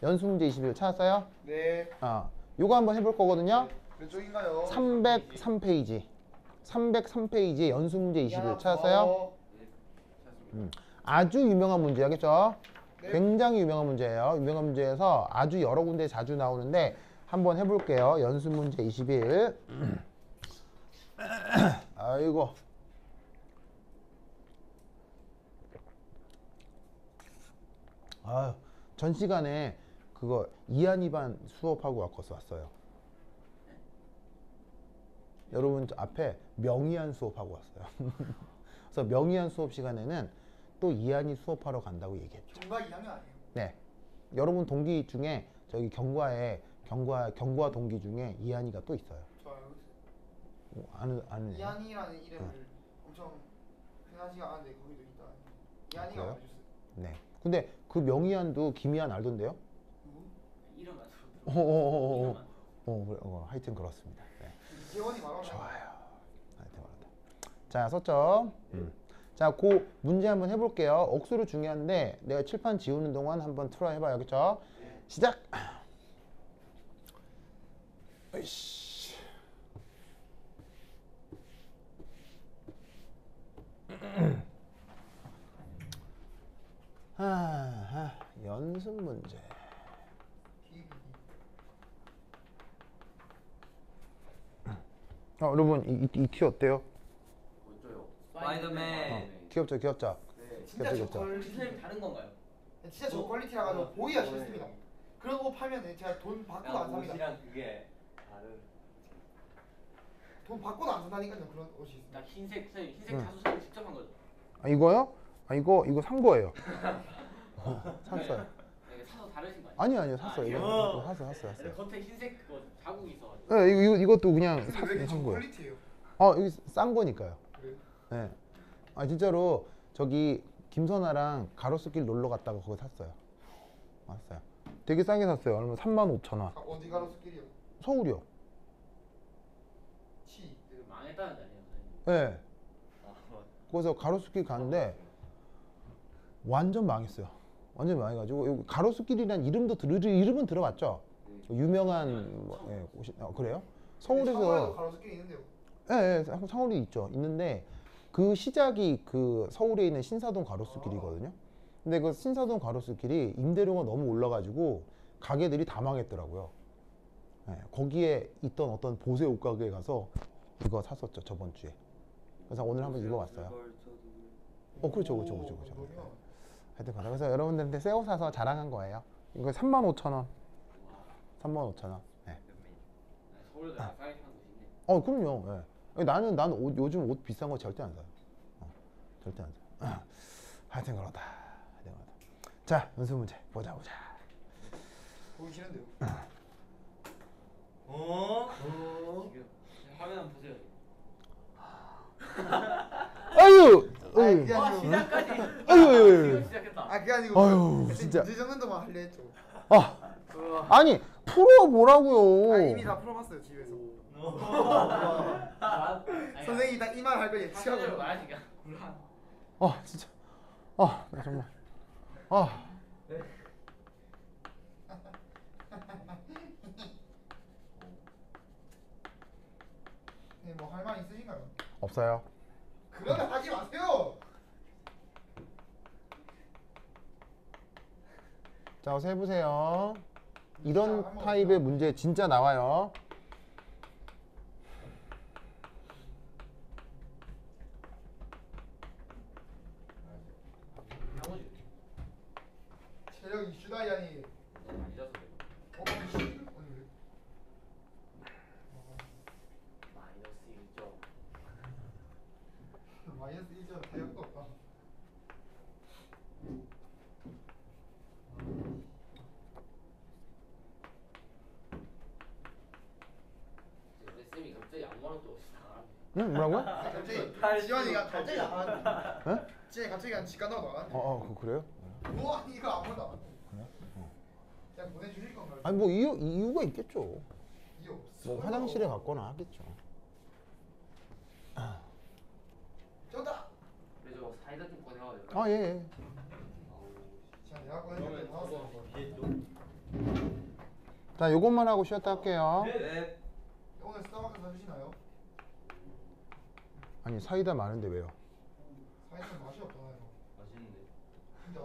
연습 문제 21 찾았어요? 네. 요거 한번 해볼 거거든요. 몇 쪽인가요? 303페이지. 303페이지에 연습 문제 21 찾았어요? 아주 유명한 문제야겠죠? 네. 굉장히 유명한 문제예요. 유명한 문제에서 아주 여러 군데 자주 나오는데 한번 해볼게요. 연습 문제 21. 아이고. 전 시간에 그거 이한이반 수업하고 왔어요. 여러분 저 앞에 명이한 수업하고 왔어요. 그래서 명이한 수업 시간에는 또 이한이 수업하러 간다고 얘기했죠. 정말 2학년 아니에요? 네. 여러분 동기 중에 저기 경과 동기 중에 이한이가 또 있어요. 저 알고 있어요. 아는 이한이라는 이름을 엄청 흔하지가 않은데 거기도 있다. 이한이가 그래요? 알려줬어요. 네. 근데 그 명이한도 김이한 알던데요? 누구? 이름 맞춰. 하여튼 그렇습니다. 네. 이재원이 말하는 좋아요. 하여튼 그렇다. 자, 썼죠? 자, 그 문제 한번 해볼게요. 억수로 중요한데 내가 칠판 지우는 동안 한번 트라이 해봐요. 그렇죠? 시작! 으이씨. 연습 문제. 여러분 이 티 어때요? 어쩌요? 스파이더맨. 귀엽죠, 귀엽죠? 네. 진짜 귀엽죠, 저 귀엽죠? 선생님 다른 건가요? 진짜 저 퀄리티라 가지고 보기가 싫습니다. 그런 거 팔면 제가 돈 받고도 안 삽니다. 옷이랑 그게 다른. 돈 받고도 안 산다니까요. 그런 옷이 있습니다. 나 흰색 선생님 흰색 자수성을 직접 한 거죠. 이거요? 이거 산 거예요. 샀어요. 이게 사서 다르신 거 아니에요? 아니요, 샀어요. 이거 샀어요. 근데 겉에 흰색 그거 자국이 있어가지고. 네, 이것도 그냥 근데 왜 이렇게 산 저 거예요. 퀄리티예요? 이거 싼 거니까요. 그래요? 네. 진짜로 저기 김선아랑 가로수길 놀러 갔다가 거기 샀어요. 왔어요. 되게 싸게 샀어요. 얼마 35,000원. 어디 가로수길이요? 서울이요. 치. 그 망했다는 거 아니에요? 네. 그래서 가로수길 가는데 완전 망했어요. 완전 망해가지고 여기 가로수길이란 이름은 들어봤죠? 유명한 곳이 그래요? 서울에도 서울에서 가로수길이 있는데요. 예, 서울이 있죠. 있는데 그 시작이 그 서울에 있는 신사동 가로수길이거든요. 근데 그 신사동 가로수길이 임대료가 너무 올라가지고 가게들이 다 망했더라고요. 예, 거기에 있던 어떤 보세 옷가게에 가서 이거 샀었죠, 저번 주에. 그래서 오늘 한번 입어봤어요. 그렇죠. 하여튼 그래서 여러분들한테 새 옷 사서 자랑한 거예요. 이거 35,000원. 35,000원. 네. 서울도 약간 싸게 사는 곳이 있네. 그럼요. 예. 나는 요즘 옷 비싼 거 절대 안 사요. 절대 안 사요. 하여튼 그렇다. 자, 연습 문제 보자. 보기 싫은데요. 지금 화면 한번 보세요. 아유. 그게 와 아니고. 시작까지. 아유. 지금 시작했다. 그게 아니고. 아유, 진짜. 문제 정도만 할래 했죠. 아니 풀어보라고요. 이미 다 풀어봤어요 집에서. 아니, 선생님이 딱 이 말 할 거 사실대로 예측하고. 말하지 그냥 곤란. 진짜. 나 정말. 네, 뭐 할 말 있으신가요? 없어요. 그러면 하지 마세요. 자, 어서 해보세요. 이런 타입의 문제 진짜 나와요. 나머지 체력 이슈다야니. 너무 앉아서 그래. 이슈? 아니 왜? 마이너스 1점. 마이너스 1점 대역도 없다. 근데 쌤이 갑자기 아무 말도 없이 나가네. 응? 뭐라고요? 갑자기 지원이가 갑자기 나가는데. 에? 지원이 갑자기 한 직관 나고 나가는데. 그래요? 뭐 이거 아무도 안. 그냥 보내주실 건가요? 아니 뭐 이유가 있겠죠. 이유 없어. 뭐 화장실에 갔거나 하겠죠. 쩐다. 그래 저 사이다 좀 꺼내와요. 예. 자 내가 꺼내줄게. 나왔어. 자, 요것만 하고 쉬었다 할게요. 네. 오늘 스타벅스 사주시나요? 아니 사이다 많은데 왜요? 사이즈는 맛이 없잖아요. 맛있는데. 진짜.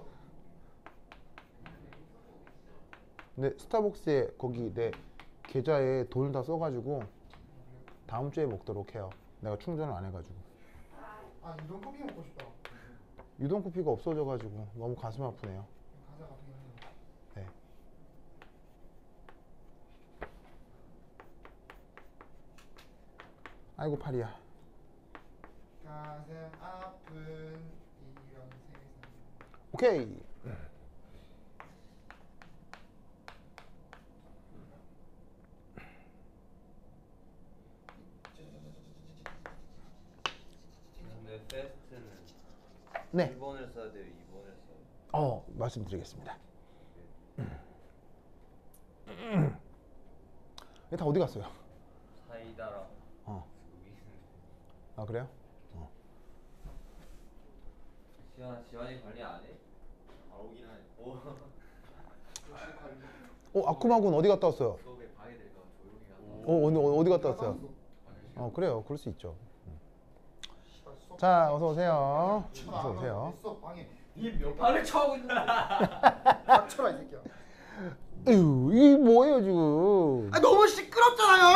근데 스타벅스에 거기 내 계좌에 돈을 다 써가지고 다음 주에 먹도록 해요. 내가 충전을 안 해가지고. 유동 커피 먹고 싶다. 유동 커피가 없어져가지고 너무 가슴 아프네요. 가자 같은 거. 네. 아이고 팔이야. 가슴 아픈 이런 세상. 오케이. 근데 페스트는 네. 1번을 써야 돼요? 2번을 써야 돼요? 말씀드리겠습니다. 다 어디 갔어요? 사이다랑 여기 있는데 그래요? 지환이 관리 안 해? 아 오긴 하네. 아쿠마군 어디 갔다 왔어요? 수업에 방해될까 봐 조용히 가서 어디 갔다 왔어요? 그래요. 그럴 수 있죠. 자, 어서 오세요. 어서 오세요. 수업 방해. 니몇 발을 쳐하고 있는데. 닥쳐라 이 새끼야. 에휴, 이게 뭐예요 지금? 너무 시끄럽잖아요.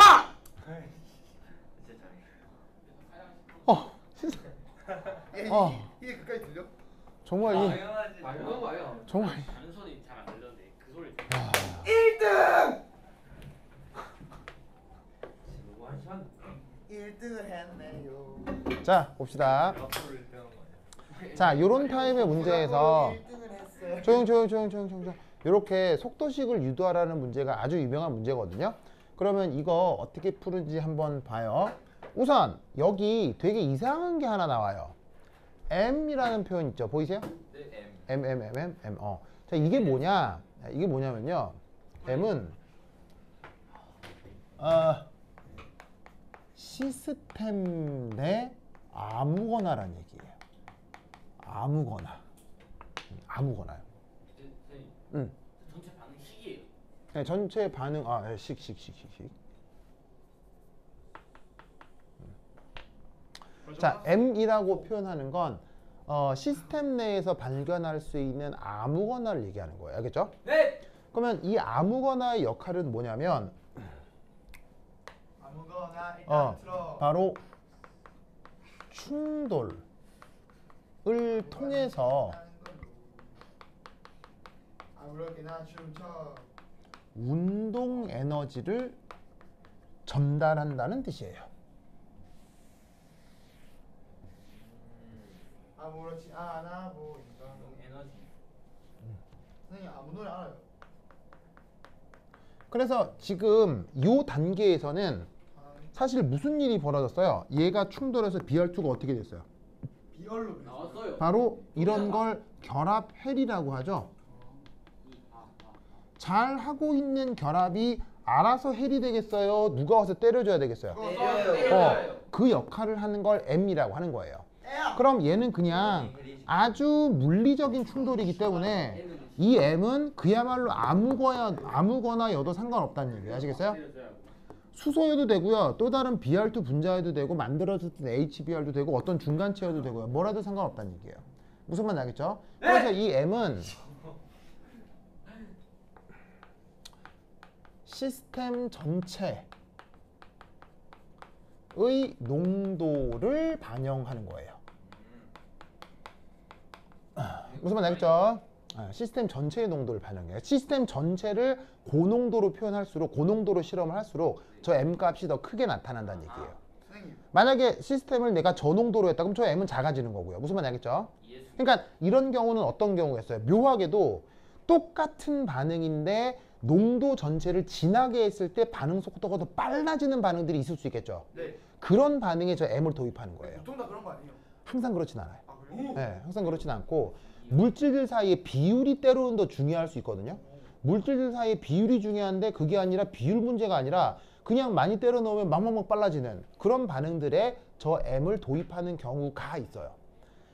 진짜 잘해. 이게 그까지 들려? 정말 당연하지. 말도 마요. 정말 다른 손이 잘 안 들렸는데 그 소리. 1등. 누구 한 시간 1등을 했네요. 자, 봅시다. 앞으로 1등 하는 거 아니야? 자, 요런 타입의 문제에서 1등을 했어요. 조용. 이렇게 속도식을 유도하라는 문제가 아주 유명한 문제거든요. 그러면 이거 어떻게 푸는지 한번 봐요. 우선 여기 되게 이상한 게 하나 나와요. M이라는 표현 있죠. 보이세요? 네, M. 자, 이게 뭐냐? 이게 뭐냐면요. M은 시스템 내 아무거나란 얘기예요. 아무거나요. 선생님. 전체 반응 식이에요. 네, 전체 반응 식. 자, M이라고 표현하는 건 시스템 내에서 발견할 수 있는 아무거나를 얘기하는 거예요. 알겠죠? 네. 그러면 이 아무거나의 역할은 뭐냐면 아무거나 일단 틀어. 바로 충돌을 통해서 아무렇게나 춤춰. 운동 에너지를 전달한다는 뜻이에요. 아무렇지 않아 보인다. 에너지. 선생님 아무 노래 알아요? 그래서 지금 이 단계에서는 사실 무슨 일이 벌어졌어요? 얘가 충돌해서 BR2가 어떻게 됐어요? 비얼로 나왔어요. 바로 이런 걸 결합 해리라고 하죠. 잘 하고 있는 결합이 알아서 해리 되겠어요? 누가 와서 때려줘야 되겠어요? 때려요. 그 역할을 하는 걸 M이라고 하는 거예요. 그럼 얘는 그냥 아주 물리적인 충돌이기 때문에 이 M은 그야말로 아무거나여도 상관없다는 얘기예요. 아시겠어요? 수소여도 되고요. 또 다른 BR2 분자여도 되고 만들어졌던 HBr도 되고 어떤 중간체여도 되고요. 뭐라도 상관없다는 얘기예요. 무슨 말인지 알겠죠? 그래서 이 M은 시스템 전체의 농도를 반영하는 거예요. 무슨 말인지 알겠죠? 시스템 전체의 농도를 반영해요. 시스템 전체를 고농도로 표현할수록 고농도로 실험을 할수록 저 M 값이 더 크게 나타난다는 얘기예요. 선생님 만약에 시스템을 내가 저농도로 했다 그럼 저 M은 작아지는 거고요. 무슨 말인지 알겠죠? 그러니까 이런 경우는 어떤 경우가 있어요? 묘하게도 똑같은 반응인데 농도 전체를 진하게 했을 때 반응 속도가 더 빨라지는 반응들이 있을 수 있겠죠. 네. 그런 반응에 저 M을 도입하는 거예요. 보통 다 그런 거 아니에요? 항상 그렇진 않아요. 아 그래요? 네, 항상 그렇진 않고 물질들 사이의 비율이 때로는 더 중요할 수 있거든요. 물질들 사이의 비율이 중요한데 그게 아니라 비율 문제가 아니라 그냥 많이 때려 넣으면 막 빨라지는 그런 반응들에 저 M을 도입하는 경우가 있어요.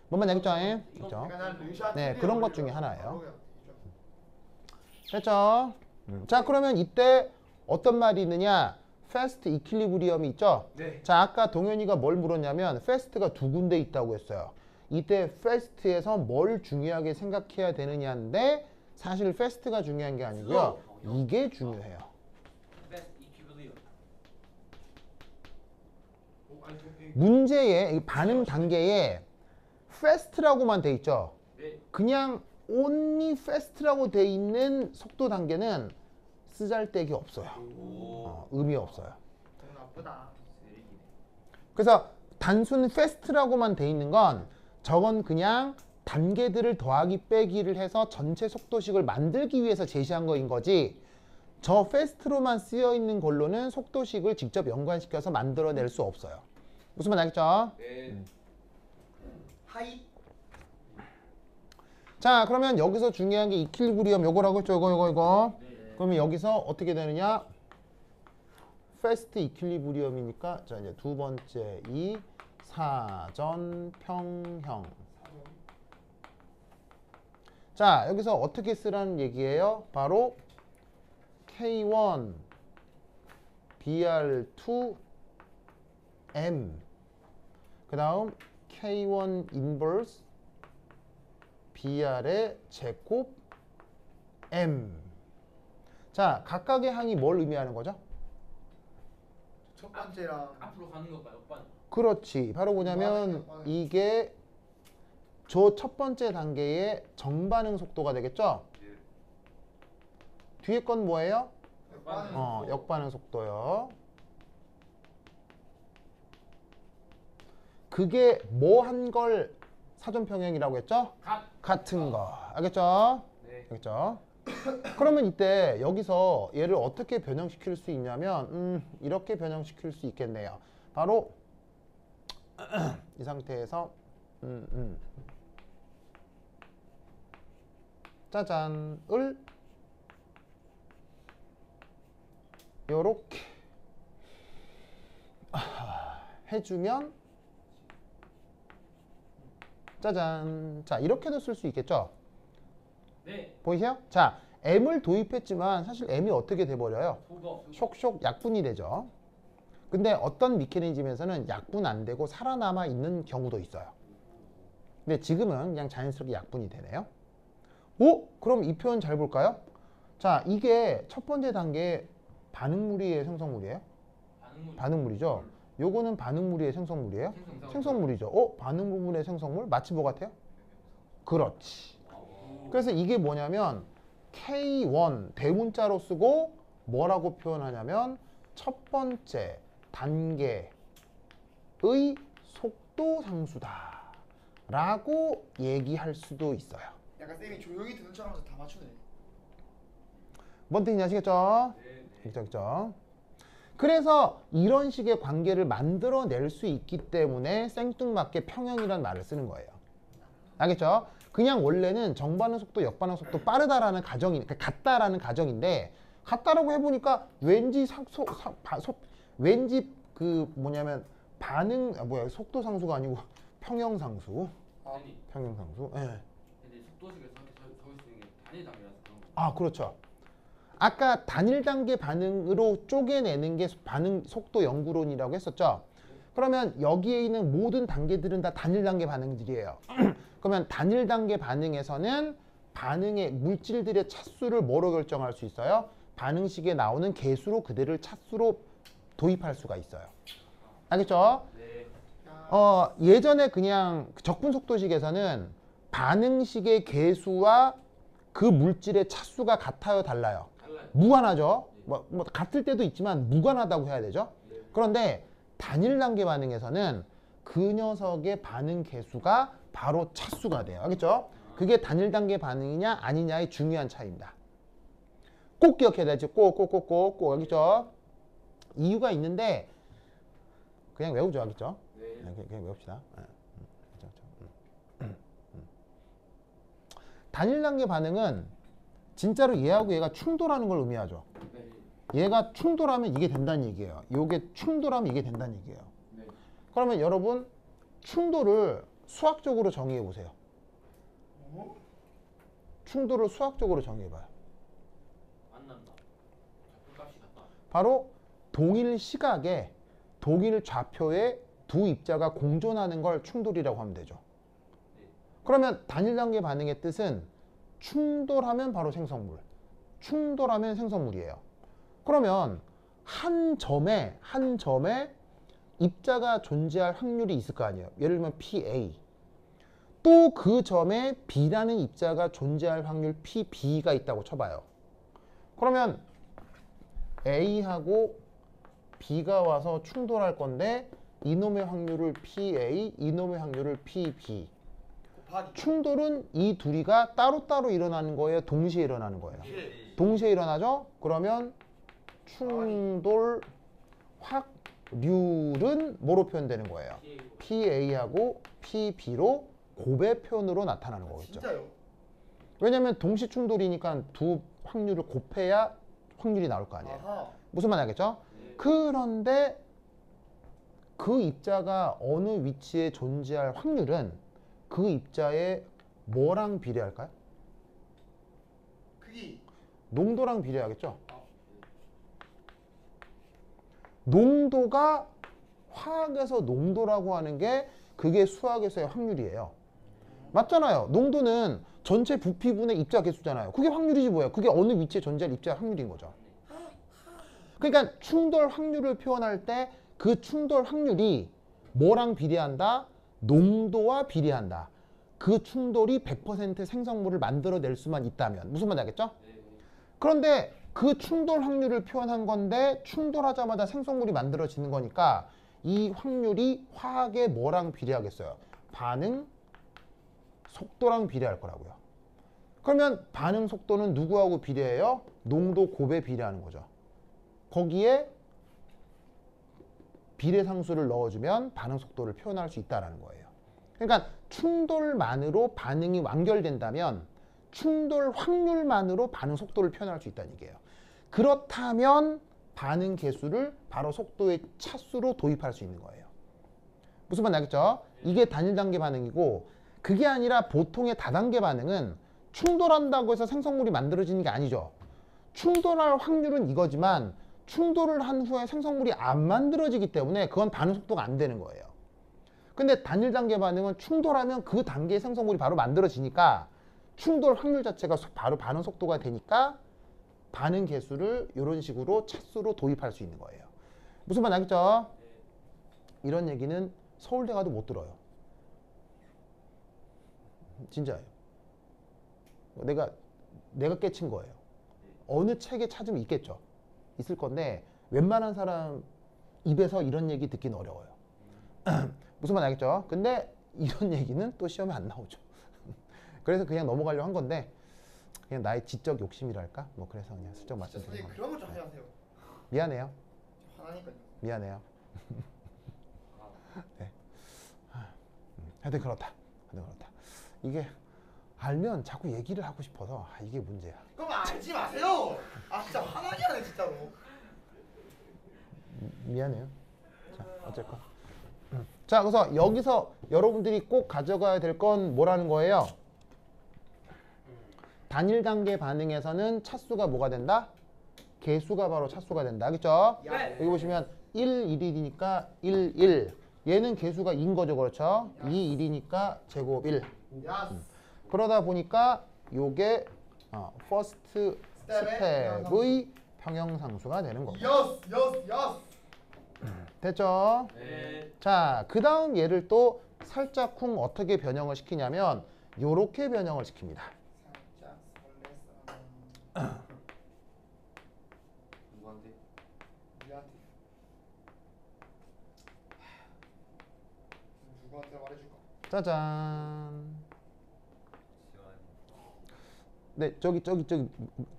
뭔 말인지 알겠죠? 그렇죠? 약간 난 르샤 네, TV에 그런 것 올려요. 중에 하나예요. 바로야. 됐죠? 자, 그러면 이때 어떤 말이 있느냐? 패스트 이퀄리브리엄이 있죠? 네. 자, 아까 동현이가 뭘 물었냐면 패스트가 두 군데 있다고 했어요. 이때 패스트에서 뭘 중요하게 생각해야 되느냐인데 사실 패스트가 중요한 게 아니고요. 이게 중요해요. 문제의 이 반응 단계에 fast라고만 돼 있죠. 그냥 only fast라고 돼 있는 속도 단계는 쓰잘데기 없어요. 의미 없어요. 돈 나쁘다. 그래서 단순 fast라고만 돼 있는 건 저건 그냥 단계들을 더하기 빼기를 해서 전체 속도식을 만들기 위해서 제시한 거인 거지 저 fast로만 쓰여 있는 걸로는 속도식을 직접 연관시켜서 만들어낼 수 없어요. 무슨 말 알겠죠? 네. 하이. 자, 그러면 여기서 중요한 게 이퀄리브리엄 요거라고 했죠. 이거. 그러면 여기서 어떻게 되느냐? 패스트 이퀄리브리엄이니까 자 이제 두 번째 이 사전 평형. 자, 여기서 어떻게 쓰라는 얘기예요? 바로 K1 BR2 M 그 다음 K1 인버스 BR의 제곱 M. 자, 각각의 항이 뭘 의미하는 거죠? 첫 번째랑 앞으로 가는 것과 역반. 그렇지. 바로 뭐냐면 이게 저 첫 번째 단계의 정반응 속도가 되겠죠? 뒤에 건 뭐예요? 역반응 속도요. 그게 뭐 한 걸 사전평형이라고 했죠? 같은 거. 알겠죠? 네. 알겠죠? 그러면 이때 여기서 얘를 어떻게 변형시킬 수 있냐면 이렇게 변형시킬 수 있겠네요. 바로 이 상태에서 짜잔을 요렇게 해주면 짜잔. 자, 이렇게도 쓸 수 있겠죠? 네. 보이세요? 자, m을 도입했지만 사실 m이 어떻게 돼버려요? 소거. 쇽쇽 약분이 되죠. 근데 어떤 미케니즘에서는 약분 안 되고 살아남아 있는 경우도 있어요. 근데 지금은 그냥 자연스럽게 약분이 되네요. 오? 그럼 이 표현 잘 볼까요? 자, 이게 첫 번째 단계 반응물이에요, 생성물이에요? 반응물. 반응물이죠. 요거는 반응물이에요, 생성물이에요? 생성물이죠. 반응 부분의 생성물? 마치 뭐 같아요? 그렇지. 그래서 이게 뭐냐면 K1 대문자로 쓰고 뭐라고 표현하냐면 첫 번째 단계의 속도 상수다 라고 얘기할 수도 있어요. 약간 쌤이 조용히 듣는 척하면서 다 맞추네. 뭔 뜻인지 아시겠죠? 그렇죠. 그래서 이런 식의 관계를 만들어낼 수 있기 때문에 생뚱맞게 평형이라는 말을 쓰는 거예요. 알겠죠? 그냥 원래는 정반응 속도, 역반응 속도 빠르다라는 가정이 같다라는 가정인데 같다라고 해보니까 왠지 왠지 그 뭐냐면 속도 상수가 아니고 평형 상수. 선생님. 평형 상수. 예. 근데 속도식에서 이렇게 적을 수 있는 게 단일 단계라서 그런 거. 아, 그렇죠. 아까 단일 단계 반응으로 쪼개내는 게 반응 속도 연구론이라고 했었죠. 그러면 여기에 있는 모든 단계들은 다 단일 단계 반응들이에요. 그러면 단일 단계 반응에서는 반응의 물질들의 차수를 뭐로 결정할 수 있어요? 반응식에 나오는 개수로 그들을 차수로 도입할 수가 있어요. 알겠죠? 네. 예전에 그냥 적분 속도식에서는 반응식의 개수와 그 물질의 차수가 같아요, 달라요? 달라요. 무관하죠. 뭐 같을 때도 있지만 무관하다고 해야 되죠. 그런데 단일 단계 반응에서는 그 녀석의 반응 개수가 바로 차수가 돼요. 알겠죠? 그게 단일 단계 반응이냐 아니냐의 중요한 차이입니다. 꼭 기억해야 되죠. 꼭 알겠죠? 이유가 있는데 그냥 외우죠. 알겠죠? 네. 그냥 외웁시다. 단일 단계 반응은 진짜로 얘하고 얘가 충돌하는 걸 의미하죠. 네. 얘가 충돌하면 이게 된다는 얘기예요. 요게 충돌하면 이게 된다는 얘기예요. 네. 그러면 여러분 충돌을 수학적으로 정의해 보세요. 충돌을 수학적으로 정의해 봐요. 만난다. 값이 같다. 바로 동일 시각에 동일 좌표에 두 입자가 공존하는 걸 충돌이라고 하면 되죠. 그러면 단일 단계 반응의 뜻은 충돌하면 바로 생성물, 충돌하면 생성물이에요. 그러면 한 점에 입자가 존재할 확률이 있을 거 아니에요. 예를 들면 PA. 또 그 점에 B라는 입자가 존재할 확률 PB가 있다고 쳐봐요. 그러면 A하고 B가 와서 충돌할 건데 이놈의 확률을 PA, 이놈의 확률을 PB. 충돌은 이 둘이가 따로따로 일어나는 거예요? 동시에 일어나는 거예요? 동시에 일어나죠? 그러면 충돌 확률은 뭐로 표현되는 거예요? PA하고 PB로 곱의 표현으로 나타나는 거겠죠. 진짜요? 왜냐면 동시 충돌이니까 두 확률을 곱해야 확률이 나올 거 아니에요. 아하. 무슨 말 알겠죠? 그런데 그 입자가 어느 위치에 존재할 확률은 그 입자의 뭐랑 비례할까요? 크기. 농도랑 비례하겠죠? 농도가 화학에서 농도라고 하는 게 그게 수학에서의 확률이에요. 맞잖아요. 농도는 전체 부피분의 입자 개수잖아요. 그게 확률이지 뭐예요. 그게 어느 위치에 존재할 입자 확률인 거죠. 그러니까 충돌 확률을 표현할 때 그 충돌 확률이 뭐랑 비례한다? 농도와 비례한다. 그 충돌이 100% 생성물을 만들어낼 수만 있다면. 무슨 말인지 알겠죠? 그런데 그 충돌 확률을 표현한 건데 충돌하자마자 생성물이 만들어지는 거니까 이 확률이 화학의 뭐랑 비례하겠어요? 반응 속도랑 비례할 거라고요. 그러면 반응 속도는 누구하고 비례해요? 농도 곱에 비례하는 거죠. 거기에 비례상수를 넣어주면 반응 속도를 표현할 수 있다는 거예요. 그러니까 충돌만으로 반응이 완결된다면 충돌 확률만으로 반응 속도를 표현할 수 있다는 얘기예요. 그렇다면 반응 개수를 바로 속도의 차수로 도입할 수 있는 거예요. 무슨 말인지 알겠죠? 이게 단일 단계 반응이고 그게 아니라 보통의 다단계 반응은 충돌한다고 해서 생성물이 만들어지는 게 아니죠. 충돌할 확률은 이거지만 충돌을 한 후에 생성물이 안 만들어지기 때문에 그건 반응 속도가 안 되는 거예요. 근데 단일 단계 반응은 충돌하면 그 단계의 생성물이 바로 만들어지니까 충돌 확률 자체가 바로 반응 속도가 되니까 반응 개수를 이런 식으로 차수로 도입할 수 있는 거예요. 무슨 말 알겠죠? 이런 얘기는 서울대 가도 못 들어요. 진짜예요. 내가 깨친 거예요. 어느 책에 찾으면 있겠죠. 있을 건데 웬만한 사람 입에서 이런 얘기 듣기는 어려워요. 무슨 말 알겠죠? 근데 이런 얘기는 또 시험에 안 나오죠. 그래서 그냥 넘어가려고 한 건데 그냥 나의 지적 욕심이랄까? 뭐 그래서 그냥 슬쩍 말씀드린 선생님 겁니다. 그런 거좀 하지 마세요. 미안해요. 화나니까요. 미안해요. 네. 하여튼 그렇다. 이게 알면 자꾸 얘기를 하고 싶어서 이게 문제야. 그럼 알지 마세요. 아 진짜 화나게 하네 진짜로. 미안해요. 자, 어쨌건. 자, 그래서 여기서 여러분들이 꼭 가져가야 될 건 뭐라는 거예요? 단일 단계 반응에서는 차수가 뭐가 된다? 개수가 바로 차수가 된다. 알겠죠? 네. 여기 보시면 1, 1이니까 1, 1. 얘는 개수가 2인 거죠. 그렇죠? 2, 1이니까 제곱 1. 야스. 그러다 보니까 요게 퍼스트 스텝의 평형상수가 되는 겁니다. 야스. 됐죠? 네. 자, 그 다음 얘를 또 살짝 쿵 어떻게 변형을 시키냐면 요렇게 변형을 시킵니다. 살짝 설렜어. 누구한테? 니한테. 누구한테 말해줄까? 짜잔. 지환이. 네, 저기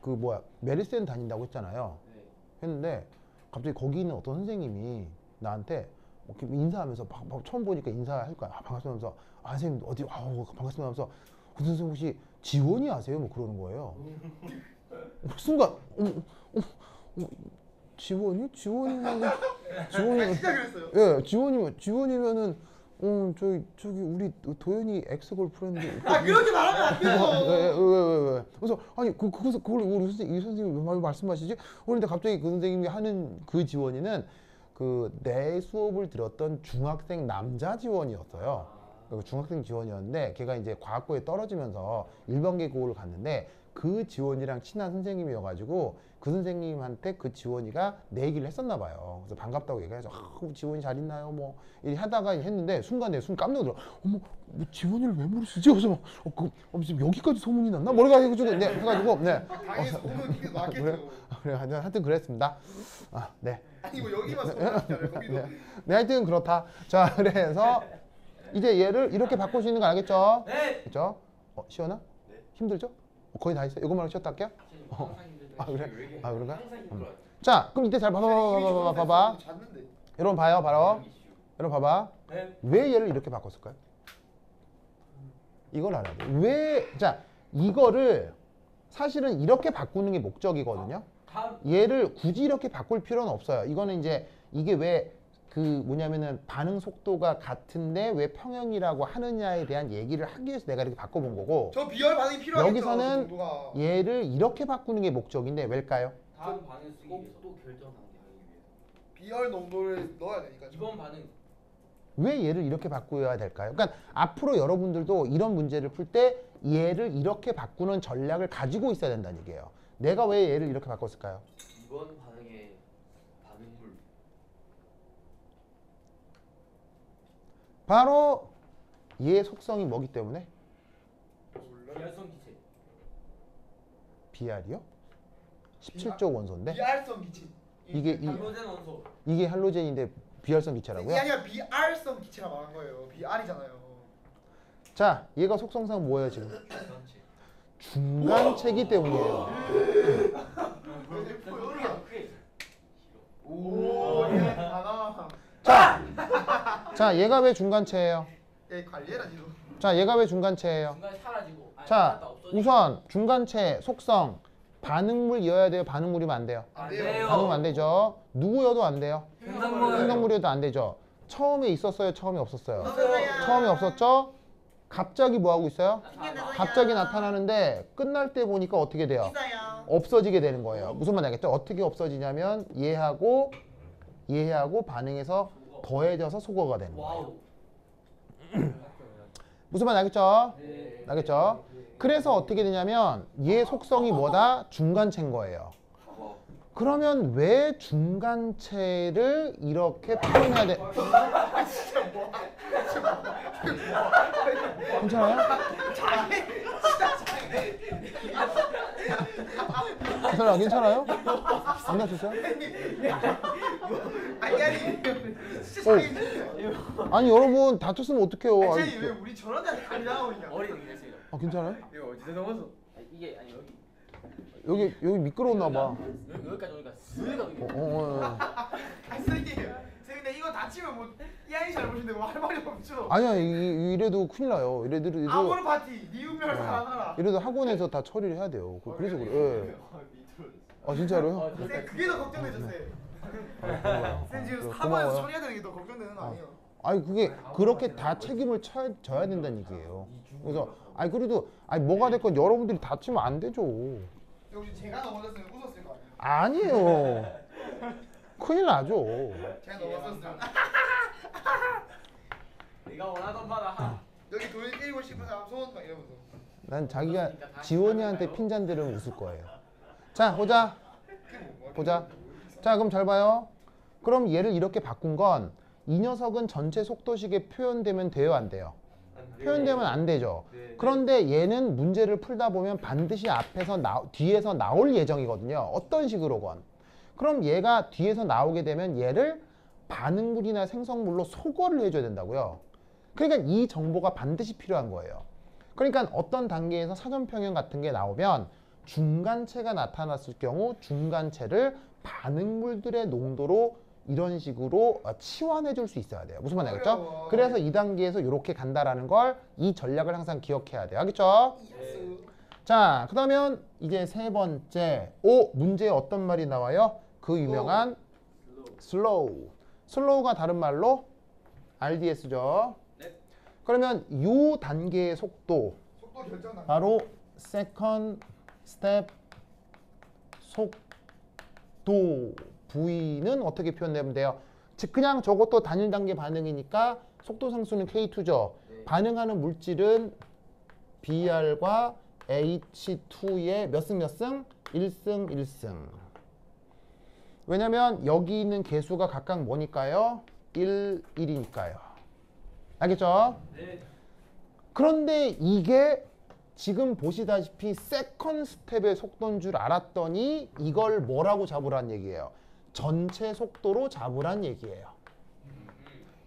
그 뭐야 메르센 다닌다고 했잖아요. 네. 했는데 갑자기 거기 있는 어떤 선생님이 나한테 이렇게 인사하면서 처음 보니까 인사할 거야. 반갑습니다 하면서 선생님 어디 반갑습니다 하면서 그 선생님 혹시 지원이 아세요? 뭐 그러는 거예요. 순간 지원이? 아 진짜 그랬어요. 예, 지원이면은 저기 우리 도현이 엑스 걸프렌드. 아 그렇게 말하면 안 돼요. 왜? 그래서 아니 그걸 우리 이 선생님이 왜 말씀하시지? 그런데 갑자기 그 선생님이 하는 그 지원이는 그 내 수업을 들었던 중학생 남자 지원이었어요. 중학생 지원이었는데 걔가 이제 과학고에 떨어지면서 일반계고를 갔는데 그 지원이랑 친한 선생님이어가지고 그 선생님한테 그 지원이가 내 얘기를 했었나 봐요. 그래서 반갑다고 얘기해서 지원이 잘 있나요? 뭐 이렇게 하다가 했는데 순간 깜짝 놀라. 어머, 뭐 지원이를 왜 모르시지? 그래서 지금 여기까지 소문이 났나? 뭐가 해가지고 네. 당연히 소문 이게 맞겠죠. 그래 하여튼 그랬습니다. 네. 아니 뭐 여기만 소문 났잖아요. 거기도. 네, 하여튼 그렇다. 자, 그래서 이제 얘를 이렇게 바꿀 수 있는 거 알겠죠? 네. 그렇죠? 시원아? 네. 힘들죠? 거의 다 했어요. 이것만 쉬었다 할게요. 항상 힘들죠. 그래? 그런가? 항상 힘들어요. 자, 그럼 이때 잘 봐봐. 잤는데. 여러분 봐요, 바로. 이슈. 여러분 봐봐. 네. 왜 얘를 이렇게 바꿨을까요? 이걸 알아야 돼. 자, 이거를 사실은 이렇게 바꾸는 게 목적이거든요. 다음. 얘를 굳이 이렇게 바꿀 필요는 없어요. 이거는 이제 이게 왜 그 뭐냐면은 반응 속도가 같은데 왜 평형이라고 하느냐에 대한 얘기를 하기 위해서 내가 이렇게 바꿔본 거고 저 비열 반응이 필요하겠죠. 여기서는 그 정도가. 얘를 이렇게 바꾸는 게 목적인데 왜일까요? 다음 반응 쓰기 위해서. 또 결정하게 하기 위해서. 비열 농도를 넣어야 되니까. 이번 반응. 왜 얘를 이렇게 바꾸어야 될까요? 그러니까 앞으로 여러분들도 이런 문제를 풀 때 얘를 이렇게 바꾸는 전략을 가지고 있어야 된다는 얘기예요. 내가 왜 얘를 이렇게 바꿨을까요? 이번 반응의 반응물. 바로 얘의 속성이 뭐기 때문에? 비활성 기체. BR이요? 17조 원소인데 비활성 기체. 할로젠 원소. 이게 할로젠인데 비활성 기체라고요? 이게 아니라 비활성 기체라 말한 거예요. 비알이잖아요. 자, 얘가 속성상 뭐예요 지금? 전체. 중간체이기 때문이에요. 오, 얘 하나. 자, 얘가 왜 중간체예요? 얘 관리해라 지금. 자, 얘가 왜 중간체예요? 중간에 사라지고. 아니, 자, 없어지고. 우선 중간체 속성 반응물이어야 돼요? 반응물이면 안 돼요? 안 돼요. 돼요. 반응은 안 되죠. 누구여도 안 돼요? 생성물. 생성물이어도 안 되죠. 처음에 있었어요? 처음에 없었어요? 없었어요. 처음에 없었죠? 갑자기 뭐 하고 있어요? 생겨나서요. 갑자기 나타나는데 끝날 때 보니까 어떻게 돼요? 있어요. 없어지게 되는 거예요. 무슨 말인지 알겠죠? 어떻게 없어지냐면 얘하고 반응해서 더해져서 소거가 되는 거예요. 와우. 무슨 말인지 알겠죠? 네. 알겠죠? 그래서 어떻게 되냐면 얘 속성이 뭐다? 중간체인 거예요. 그러면 왜 중간체를 이렇게 표현해야 돼? 괜찮아요? 괜찮아요? 안 다쳤어요? 아니 진짜 아니 여러분 다쳤으면 어떡해요? 아니 왜 우리 저런 데한테 간이 나오고 있냐? 어린이 됐습니다. 괜찮아요? 이거 어디서 넘어서? 이게 아니 여기 미끄러웠나 봐. 여기까지 오니까 스가 여기. 아니 선생님 근데 이거 다치면 뭐 이하이 잘 보시는데 뭐 할 말이 없죠? 아니야 이래도 큰일 나요. 이래도 아무런 파티 네 운명을 살아가라. 이래도 학원에서 다 처리를 해야 돼요. 그래서 그래. 예. 아 진짜로요? 쌤 그게 더 걱정되죠 쌤. 쌤 지금 그래, 학원에서 고마워요. 처리해야 되는 게 더 걱정되는 거 아니에요? 아니 그게 그렇게 다 책임을 져야 된다는 얘기예요. 그래서 아니 그래도 아니 뭐가 됐건 여러분들이 다치면 안 되죠. 혹시 제가 넘어졌으면 웃었을 거 아니에요? 아니에요. 큰일 나죠. 제가 넘어졌으면 네가 원하던 바다. 여기 돈 깨고 싶은 사람 손 막 이러면서. 난 자기가 지원이한테 핀잔들은 웃을 거예요. 자 보자. 자 그럼 잘 봐요. 그럼 얘를 이렇게 바꾼 건 이 녀석은 전체 속도식에 표현되면 돼요 안 돼요? 표현되면 안 되죠. 그런데 얘는 문제를 풀다 보면 반드시 뒤에서 나올 예정이거든요. 어떤 식으로건. 그럼 얘가 뒤에서 나오게 되면 얘를 반응물이나 생성물로 소거를 해줘야 된다고요. 그러니까 이 정보가 반드시 필요한 거예요. 그러니까 어떤 단계에서 사전평형 같은 게 나오면 중간체가 나타났을 경우 중간체를 반응물들의 농도로 이런 식으로 치환해 줄 수 있어야 돼요. 무슨 말인지 알겠죠? 그래서 이 단계에서 이렇게 간다라는 걸 이 전략을 항상 기억해야 돼요. 알겠죠? 자, 그러면 이제 세 번째. 문제에 어떤 말이 나와요? 그 유명한 slow. slow가 다른 말로 RDS죠. 그러면 이 단계의 속도 결정 바로 second step 속도 V는 어떻게 표현되면 돼요? 즉 그냥 저것도 단일 단계 반응이니까 속도 상수는 K2죠. 반응하는 물질은 Br과 H2의 몇 승 몇 승? 1승 1승. 왜냐면 여기 있는 개수가 각각 뭐니까요? 1, 1이니까요. 알겠죠? 네. 그런데 이게 지금 보시다시피 세컨 스텝의 속도인 줄 알았더니 이걸 뭐라고 잡으란 얘기예요? 전체 속도로 잡으란 얘기예요.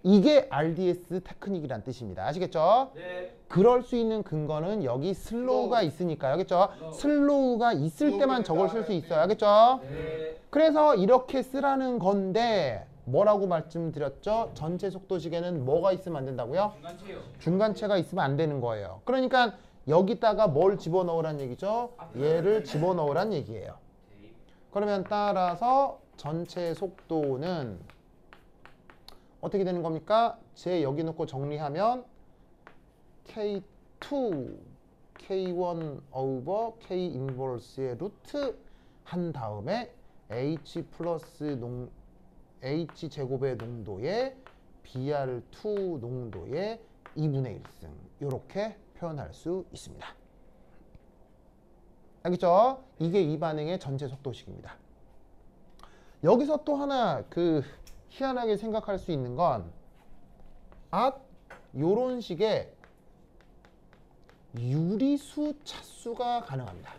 이게 RDS 테크닉이란 뜻입니다. 아시겠죠? 네. 그럴 수 있는 근거는 여기 슬로우가 있으니까요. 알겠죠? 슬로우가 있을 때만 저걸 쓸 수 있어요. 알겠죠? 네. 그래서 이렇게 쓰라는 건데 뭐라고 말씀드렸죠? 전체 속도식에는 뭐가 있으면 안 된다고요? 중간체요. 중간체가 있으면 안 되는 거예요. 그러니까 여기다가 뭘 집어넣으란 얘기죠? 얘를 집어넣으란 얘기예요. 그러면 따라서 전체 속도는 어떻게 되는 겁니까? 제 여기 놓고 정리하면 K2, K1 over K 인버스의 루트 한 다음에 H 플러스 H 제곱의 농도에 Br2 농도의 2분의 1승 이렇게 표현할 수 있습니다. 알겠죠? 이게 이 반응의 전체 속도식입니다. 여기서 또 하나 희한하게 생각할 수 있는 건 요런 식의 유리수 차수가 가능합니다.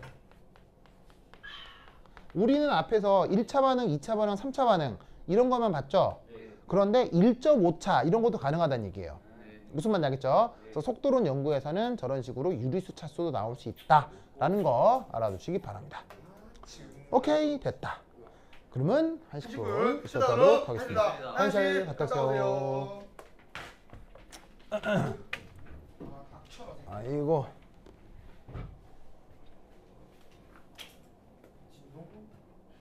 우리는 앞에서 1차 반응, 2차 반응, 3차 반응 이런 것만 봤죠? 그런데 1.5차 이런 것도 가능하다는 얘기예요. 무슨 말인지 알겠죠? 그래서 속도론 연구에서는 저런 식으로 유리수 차수도 나올 수 있다라는 거 알아두시기 바랍니다. 오케이, 됐다. 그러면 10분 쉬었다록 하겠습니다. 화장실 갔다 오세요. 아이고.